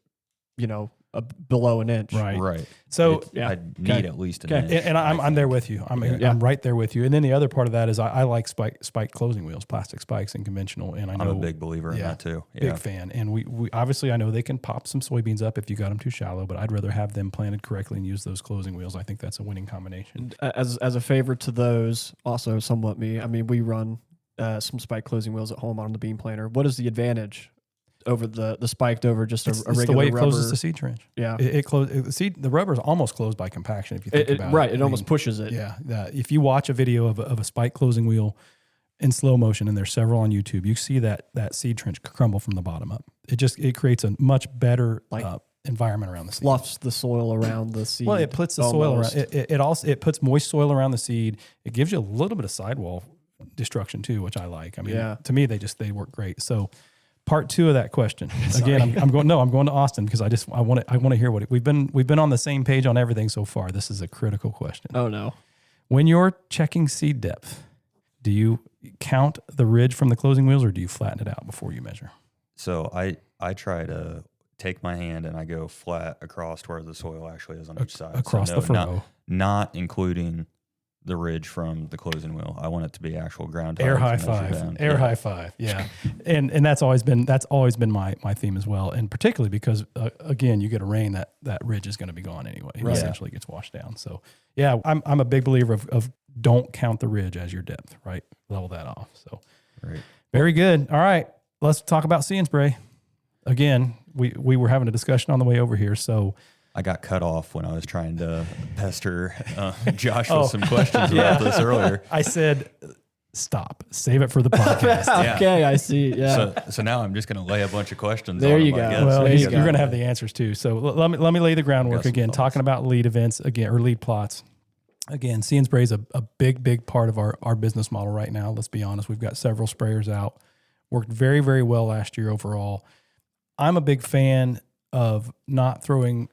below an inch. Right. So I need at least an inch. And I'm there with you. I'm right there with you. And then the other part of that is I like spike closing wheels, plastic spikes and conventional. And I'm a big believer in that too. Big fan. And we obviously, I know they can pop some soybeans up if you got them too shallow, but I'd rather have them planted correctly and use those closing wheels. I think that's a winning combination. As a favor to those, also somewhat me. I mean, we run some spike closing wheels at home on the bean planter. What is the advantage over the spiked over just a regular the way it rubber? closes the seed trench. Yeah, the rubber is almost closed by compaction if you think about it. Right, it almost pushes it. Yeah, if you watch a video of a spike closing wheel in slow motion, and there's several on YouTube, you see that seed trench crumble from the bottom up. It creates a much better environment around the seed. Fluffs the soil around the seed. Well, it puts the soil around. It puts moist soil around the seed. It gives you a little bit of sidewall destruction too, which I like. I mean, to me, they work great. So. Part 2 of that question. Again, I'm going to Austin because I want to hear what we've been on the same page on everything so far. This is a critical question. Oh no. When you're checking seed depth, do you count the ridge from the closing wheels or do you flatten it out before you measure? So I try to take my hand and I go flat across where the soil actually is on each side. Across the furrow. Not including the ridge from the closing wheel. I want it to be actual ground. Air high five. High five. Yeah. and that's always been my theme as well. And particularly because again, you get a rain, that ridge is going to be gone anyway. It essentially gets washed down. So yeah, I'm a big believer of don't count the ridge as your depth, right? Level that off. So very good. All right. Let's talk about See and Spray. Again, we were having a discussion on the way over here. So I got cut off when I was trying to pester Josh with some questions about this earlier. I said, stop. Save it for the podcast. Okay, I see. Yeah. So now I'm just going to lay a bunch of questions there on you him, go. Well, you're going to have the answers too. So let me lay the groundwork again, talking about lead events again, or lead plots. Again, See and Spray is a big part of our business model right now. Let's be honest. We've got several sprayers out. Worked very, very well last year overall. I'm a big fan of not throwing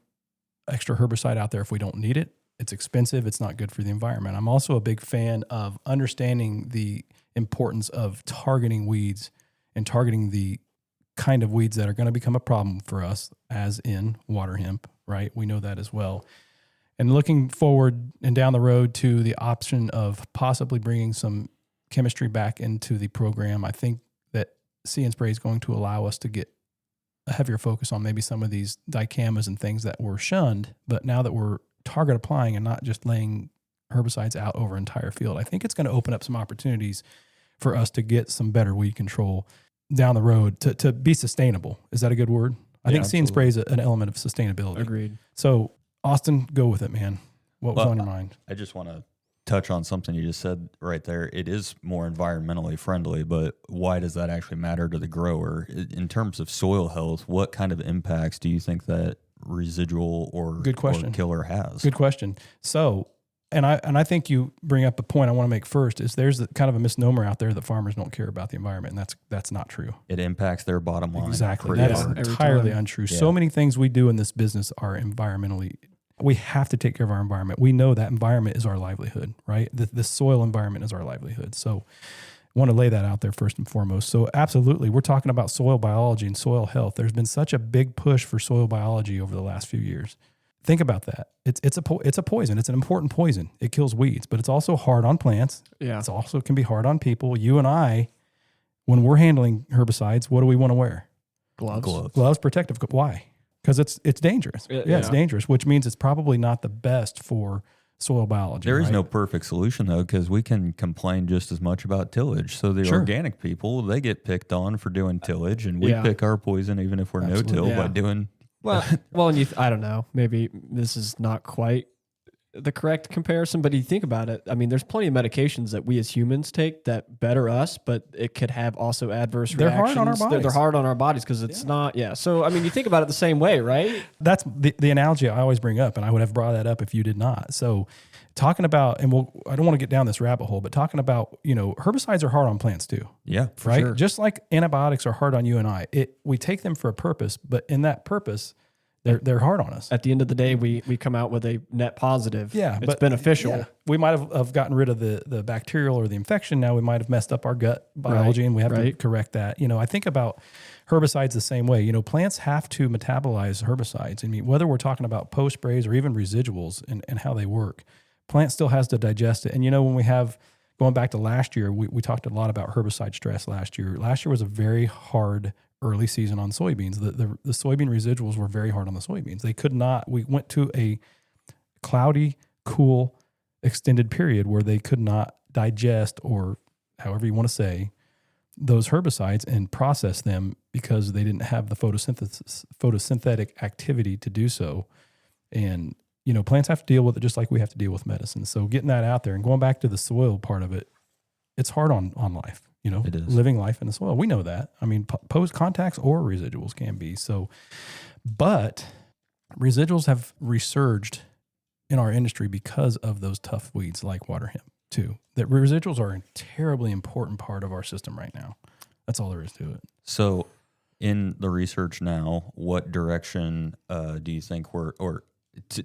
extra herbicide out there if we don't need it. It's expensive. It's not good for the environment. I'm also a big fan of understanding the importance of targeting weeds and targeting the kind of weeds that are going to become a problem for us, as in water hemp, right? We know that as well. And looking forward and down the road to the option of possibly bringing some chemistry back into the program, I think that See and Spray is going to allow us to get a heavier focus on maybe some of these dicamas and things that were shunned, but now that we're target applying and not just laying herbicides out over an entire field, I think it's going to open up some opportunities for us to get some better weed control down the road to be sustainable. Is that a good word? I think See and Spray is an element of sustainability. Agreed. So Austin, go with it, man. What was on your mind? I just want to touch on something you just said right there. It is more environmentally friendly, but why does that actually matter to the grower? In terms of soil health, what kind of impacts do you think that residual or killer has? Good question. So, and I think you bring up a point I want to make first is there's kind of a misnomer out there that farmers don't care about the environment, and that's not true. It impacts their bottom line. Exactly. That is entirely untrue. Yeah. So many things we do in this business are environmentally. We have to take care of our environment. We know that environment is our livelihood, right? The soil environment is our livelihood. So I want to lay that out there first and foremost. So absolutely, we're talking about soil biology and soil health. There's been such a big push for soil biology over the last few years. Think about that. It's a poison. It's an important poison. It kills weeds, but it's also hard on plants. Yeah. It's also can be hard on people. You and I, when we're handling herbicides, what do we want to wear? Gloves, protective. Why? Because it's dangerous. It's dangerous, which means it's probably not the best for soil biology. There is no perfect solution, though, because we can complain just as much about tillage. So the organic people, they get picked on for doing tillage, and we pick our poison even if we're no-till by doing... Well, and I don't know. Maybe this is not quite the correct comparison, but you think about it, I mean, there's plenty of medications that we as humans take that better us, but it could have also adverse reactions. They're hard on our bodies. They're hard on our bodies because it's not, So, I mean, you think about it the same way, right? That's the analogy I always bring up, and I would have brought that up if you did not. So talking about, and I don't want to get down this rabbit hole, but talking about, herbicides are hard on plants too. Yeah, for right? Sure. Just like antibiotics are hard on you and I. We take them for a purpose, but in that purpose, they're hard on us. At the end of the day, we come out with a net positive. Yeah, it's beneficial. Yeah. We might have gotten rid of the bacterial or the infection. Now we might have messed up our gut biology, and we have to correct that. I think about herbicides the same way. Plants have to metabolize herbicides. I mean, whether we're talking about post sprays or even residuals and how they work, plant still has to digest it. And when we have, going back to last year, we talked a lot about herbicide stress last year. Last year was a very hard early season on soybeans. The soybean residuals were very hard on the soybeans. They could not, we went to a cloudy, cool, extended period where they could not digest, or however you want to say, those herbicides and process them because they didn't have the photosynthetic activity to do so. And, plants have to deal with it just like we have to deal with medicine. So getting that out there and going back to the soil part of it, it's hard on life. It is. Living life in the soil. We know that. I mean, post contacts or residuals can be. So, but residuals have resurged in our industry because of those tough weeds like water hemp too. That residuals are a terribly important part of our system right now. That's all there is to it. So in the research now, what direction do you think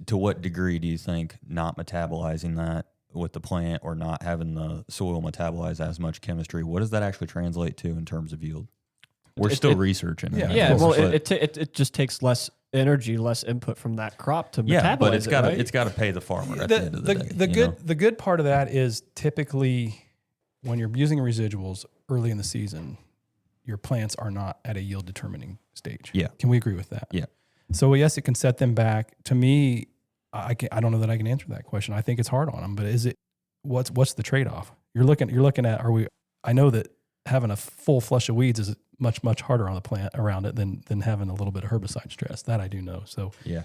to what degree do you think not metabolizing that with the plant or not having the soil metabolize as much chemistry, what does that actually translate to in terms of yield? We're still researching. Yeah. Well, it just takes less energy, less input from that crop to metabolize. But it's got to pay the farmer at the end of the day. The good part of that is typically when you're using residuals early in the season, your plants are not at a yield determining stage. Yeah. Can we agree with that? Yeah. So yes, it can set them back. To me, I don't know that I can answer that question. I think it's hard on them, but what's the trade-off? You're looking at, I know that having a full flush of weeds is much harder on the plant around it than having a little bit of herbicide stress. That I do know. So yeah,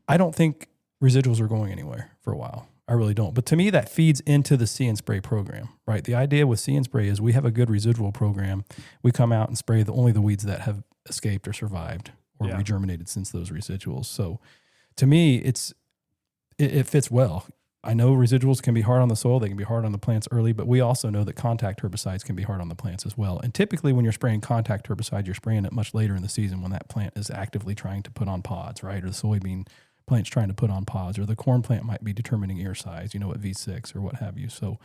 I don't think residuals are going anywhere for a while. I really don't. But to me, that feeds into the See and Spray program, right? The idea with See and Spray is we have a good residual program. We come out and spray only the weeds that have escaped or survived or regerminated since those residuals. So to me, it fits well. I know residuals can be hard on the soil. They can be hard on the plants early, but we also know that contact herbicides can be hard on the plants as well. And typically when you're spraying contact herbicide, you're spraying it much later in the season when that plant is actively trying to put on pods, right? Or the soybean plant's trying to put on pods, or the corn plant might be determining ear size, at V6 or what have you. So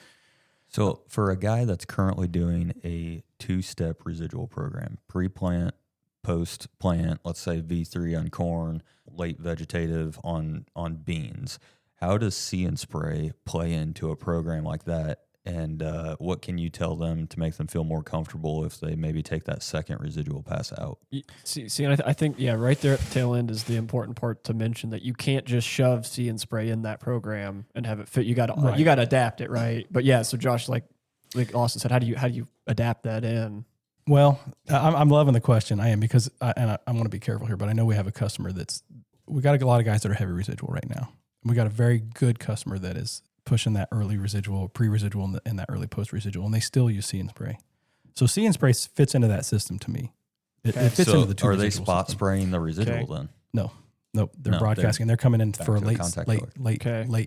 for a guy that's currently doing a 2-step residual program, pre-plant, post-plant, let's say V3 on corn, late vegetative on beans, how does See and Spray play into a program like that? And what can you tell them to make them feel more comfortable if they maybe take that second residual pass out? See, I think, right there at the tail end is the important part to mention, that you can't just shove See and Spray in that program and have it fit. You got to adapt it, right? But yeah, so Josh, like Austin said, how do you adapt that in? Well, I'm loving the question. I am, because I want to be careful here, but I know we have a customer we got a lot of guys that are heavy residual right now. We got a very good customer that is pushing that early residual, pre-residual, and that early post-residual, and they still use See and Spray. So See and Spray fits into that system to me. It fits into the two. Are they spot spraying the residual then? No, they're broadcasting. They're coming in for a late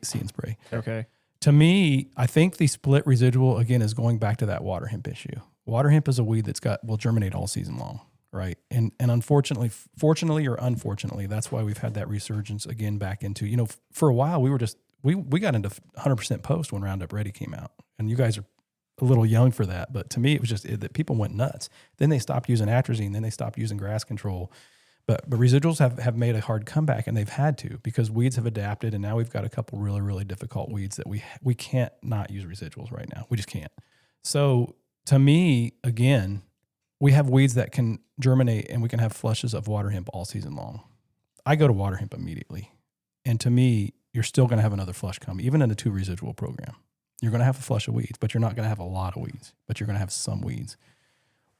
See and Spray. Okay. To me, I think the split residual again is going back to that water hemp issue. Water hemp is a weed will germinate all season long, right? And unfortunately, fortunately or unfortunately, that's why we've had that resurgence again back into, for a while we were just, we got into 100% post when Roundup Ready came out. And you guys are a little young for that, but to me it was just that people went nuts. Then they stopped using atrazine, then they stopped using grass control. But residuals have made a hard comeback, and they've had to, because weeds have adapted, and now we've got a couple really, really difficult weeds that we can't not use residuals right now. We just can't. So to me, again, we have weeds that can germinate, and we can have flushes of water hemp all season long. I go to water hemp immediately. And to me, you're still going to have another flush come, even in a 2 residual program. You're going to have a flush of weeds, but you're not going to have a lot of weeds, but you're going to have some weeds.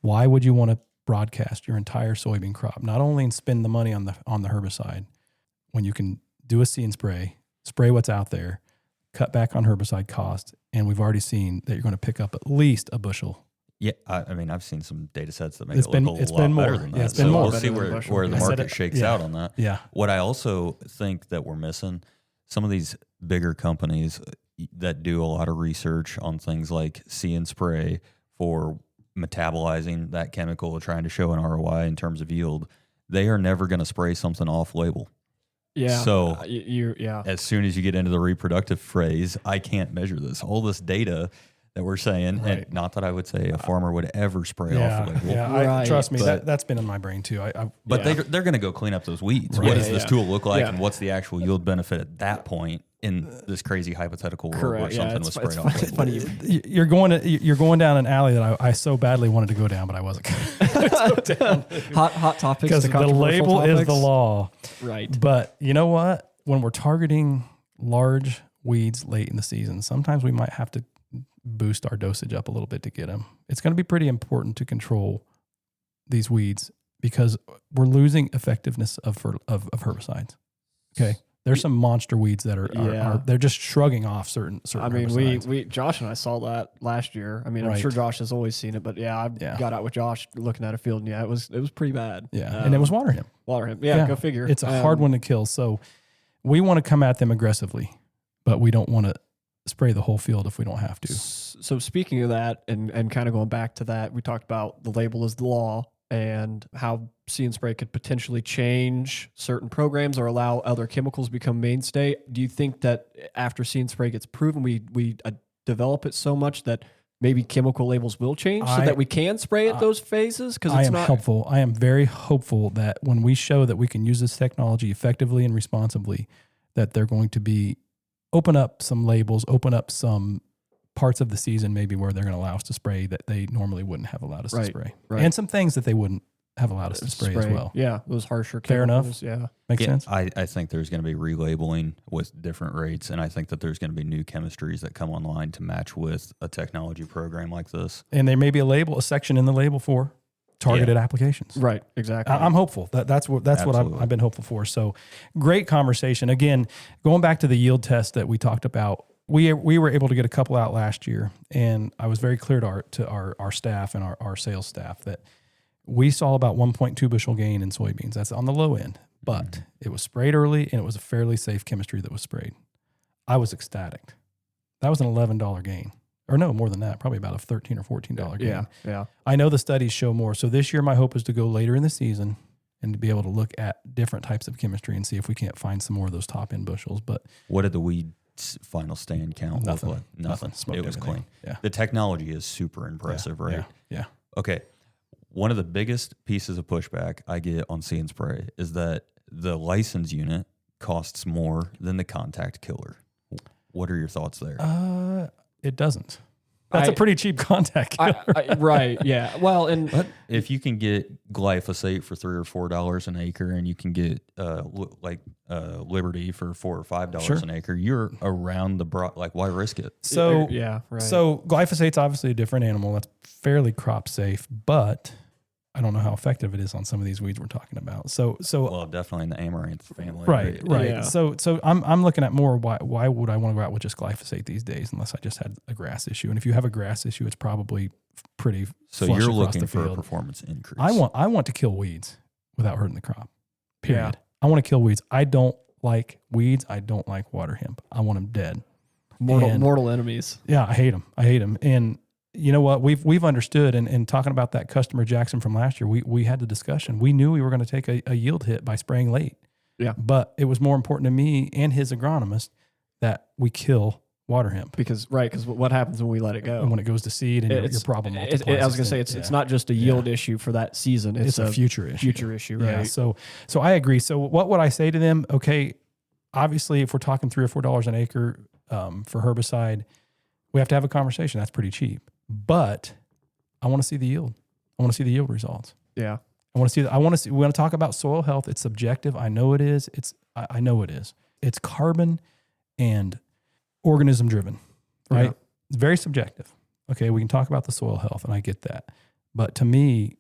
Why would you want to broadcast your entire soybean crop, not only and spend the money on the herbicide, when you can do a See and Spray what's out there, cut back on herbicide cost, and we've already seen that you're going to pick up at least a bushel. Yeah, I mean, I've seen some data sets that make it look a lot better than that. It's been more. We'll see where the market shakes out on that. Yeah. What I also think that we're missing, some of these bigger companies that do a lot of research on things like See and Spray for metabolizing that chemical, trying to show an ROI in terms of yield, they are never going to spray something off label. Yeah. So yeah. As soon as you get into the reproductive phase, I can't measure this. All this data that we're saying, Right. and not that I would say a farmer would ever spray off a label. Yeah, trust me, that's been in my brain too. But they're going to go clean up those weeds. Right. What does this tool look like, and what's the actual yield benefit at that point in this crazy hypothetical world where something was sprayed off? It's funny. You're going down an alley that I so badly wanted to go down, but I wasn't. hot topics because the label is the law, right? But you know what? When we're targeting large weeds late in the season, sometimes we might have to boost our dosage up a little bit to get them. It's going to be pretty important to control these weeds because we're losing effectiveness of herbicides. Okay. There's some monster weeds that are they're just shrugging off certain I mean, herbicides. we Josh and I saw that last year. I mean, I'm sure Josh has always seen it, but I got out with Josh looking at a field, and it was pretty bad. Yeah, and it was water hemp. Yeah, go figure. It's a hard one to kill, so we want to come at them aggressively, but we don't want to spray the whole field if we don't have to. So speaking of that, and kind of going back to that, we talked about the label is the law and how See and Spray could potentially change certain programs or allow other chemicals become mainstay. Do you think that after See and Spray gets proven, we develop it so much that maybe chemical labels will change so that we can spray at those phases? Because I am very hopeful that when we show that we can use this technology effectively and responsibly, that they're going to be open up some labels, open up some parts of the season maybe where they're going to allow us to spray that they normally wouldn't have allowed us to spray. Right. And some things that they wouldn't have allowed us to spray as well. Yeah, those harsher chemicals. Fair enough. Yeah. Makes sense? I think there's going to be relabeling with different rates, and I think that there's going to be new chemistries that come online to match with a technology program like this. And there may be a section in the label for targeted applications. Right, exactly. I'm hopeful. That's what I've been hopeful for. So great conversation. Again, going back to the yield test that we talked about, we were able to get a couple out last year, and I was very clear to our staff and our sales staff that we saw about 1.2 bushel gain in soybeans. That's on the low end, but it was sprayed early, and it was a fairly safe chemistry that was sprayed. I was ecstatic. That was an $11 gain. Or no, more than that, probably about a $13 or $14 gain. Yeah. I know the studies show more. So this year, my hope is to go later in the season and to be able to look at different types of chemistry and see if we can't find some more of those top end bushels. But what did the weed final stand count look like? Nothing. It was clean. Yeah. The technology is super impressive, right? Yeah. Okay. One of the biggest pieces of pushback I get on See and Spray is that the license unit costs more than the contact killer. What are your thoughts there? It doesn't. That's a pretty cheap contact killer. Right. Yeah. Well, and if you can get glyphosate for $3 or $4 an acre, and you can get Liberty for $4 or $5 an acre, you're around why risk it? So right. So glyphosate's obviously a different animal. That's fairly crop safe, but I don't know how effective it is on some of these weeds we're talking about. So well, definitely in the amaranth family. Right. Yeah. So I'm looking at more why would I want to go out with just glyphosate these days unless I just had a grass issue? And if you have a grass issue, it's probably pretty. So you're looking for a performance increase. I want to kill weeds without hurting the crop. Period. Yeah. I want to kill weeds. I don't like weeds. I don't like water hemp. I want them dead. Mortal enemies. Yeah, I hate them. And you know what? We've understood, and talking about that customer Jackson from last year, we had the discussion. We knew we were going to take a yield hit by spraying late. Yeah. But it was more important to me and his agronomist that we kill water hemp. Because what happens when we let it go? And when it goes to seed and your problem multiplies. I was going to say, it's not just a yield issue for that season. It's a future issue. Future issue, right? Yeah, so I agree. So what would I say to them? Okay, obviously, if we're talking $3 or $4 an acre for herbicide, we have to have a conversation. That's pretty cheap. But I want to see the yield. I want to see the yield results. Yeah. We want to talk about soil health. It's subjective. I know it is. I know it is. It's carbon and organism driven, right? Yeah. It's very subjective. Okay. We can talk about the soil health, and I get that. But to me,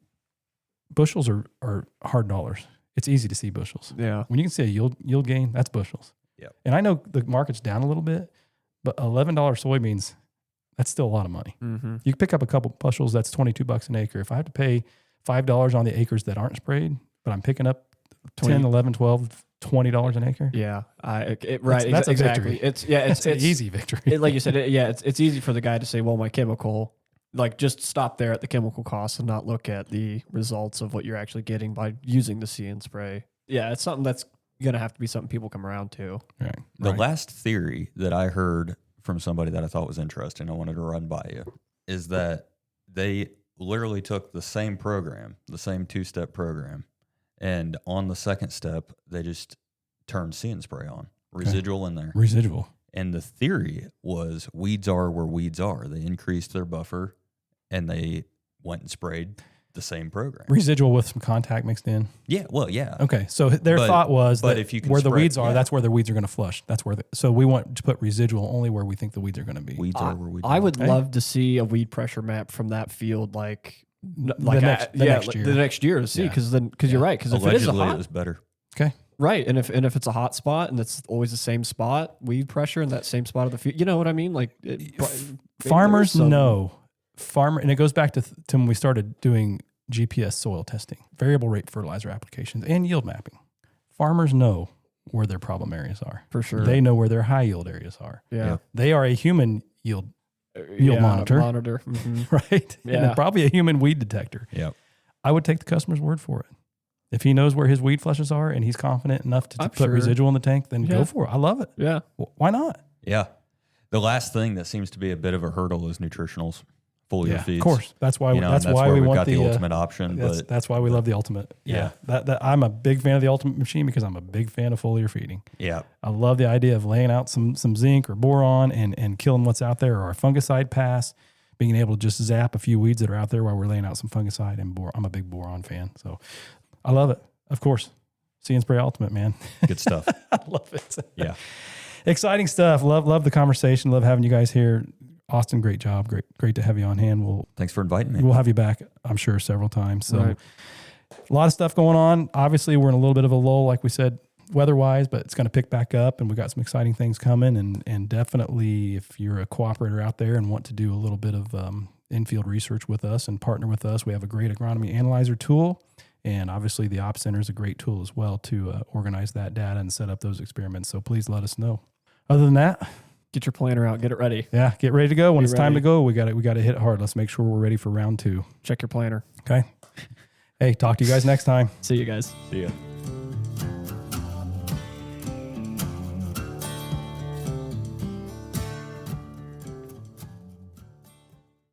bushels are hard dollars. It's easy to see bushels. Yeah. When you can see a yield gain, that's bushels. Yeah. And I know the market's down a little bit, but $11 soybeans, that's still a lot of money. Mm-hmm. You can pick up a couple bushels, that's $22 an acre. If I have to pay $5 on the acres that aren't sprayed, but I'm picking up 10, 11, 12, $20 an acre. Yeah. That's a exactly. victory. It's an easy victory. Like you said, it's easy for the guy to say, well, my chemical, just stop there at the chemical costs and not look at the results of what you're actually getting by using the See and Spray. Yeah. It's something that's going to have to be something people come around to. Right. The last theory that I heard from somebody that I thought was interesting, I wanted to run by you, is that they literally took the same program, the same 2-step program, and on the second step, they just turned See and Spray on, residual in there. Residual. And the theory was weeds are where weeds are. They increased their buffer, and they went and sprayed the same program. Residual with some contact mixed in. Yeah, well, yeah. Okay, so their thought was that if you can where the spray, weeds are, that's where the weeds are going to flush. That's where. So we want to put residual only where we think the weeds are going to be. Weeds are where weeds are. I would love to see a weed pressure map from that field, the next year to see, because you're right. Because if it is a hot, it was better. Okay. Right, and if it's a hot spot and it's always the same spot, weed pressure in that same spot of the field, you know what I mean? Like farmers know, and it goes back to when we started doing GPS soil testing, variable rate fertilizer applications, and yield mapping. Farmers know where their problem areas are. For sure, they know where their high yield areas are. Yeah, they are a human yield monitor, mm-hmm. right? Yeah, and probably a human weed detector. Yeah, I would take the customer's word for it. If he knows where his weed flushes are and he's confident enough to put residual in the tank, then go for it. I love it. Yeah. Why not? Yeah. The last thing that seems to be a bit of a hurdle is nutritionals, foliar feeds. Of course. That's why we we've want got the ultimate option. That's why we love the ultimate. Yeah. That I'm a big fan of the ultimate machine because I'm a big fan of foliar feeding. Yeah. I love the idea of laying out some zinc or boron and killing what's out there, or a fungicide pass, being able to just zap a few weeds that are out there while we're laying out some fungicide and boron. I'm a big boron fan. So I love it. Of course. See and Spray Ultimate, man. Good stuff. I love it. Yeah. Exciting stuff. Love the conversation. Love having you guys here. Austin, great job. Great to have you on hand. Thanks for inviting me. We'll have you back, I'm sure, several times. So a lot of stuff going on. Obviously, we're in a little bit of a lull, like we said, weather-wise, but it's going to pick back up, and we got some exciting things coming. And definitely, if you're a cooperator out there and want to do a little bit of in-field research with us and partner with us, we have a great agronomy analyzer tool. And obviously, the Ops Center is a great tool as well to organize that data and set up those experiments. So please let us know. Other than that, get your planner out, get it ready. Yeah, get ready to go. When it's time to go, we got to hit it hard. Let's make sure we're ready for round 2. Check your planner. Okay. Hey, talk to you guys next time. See you guys. See ya.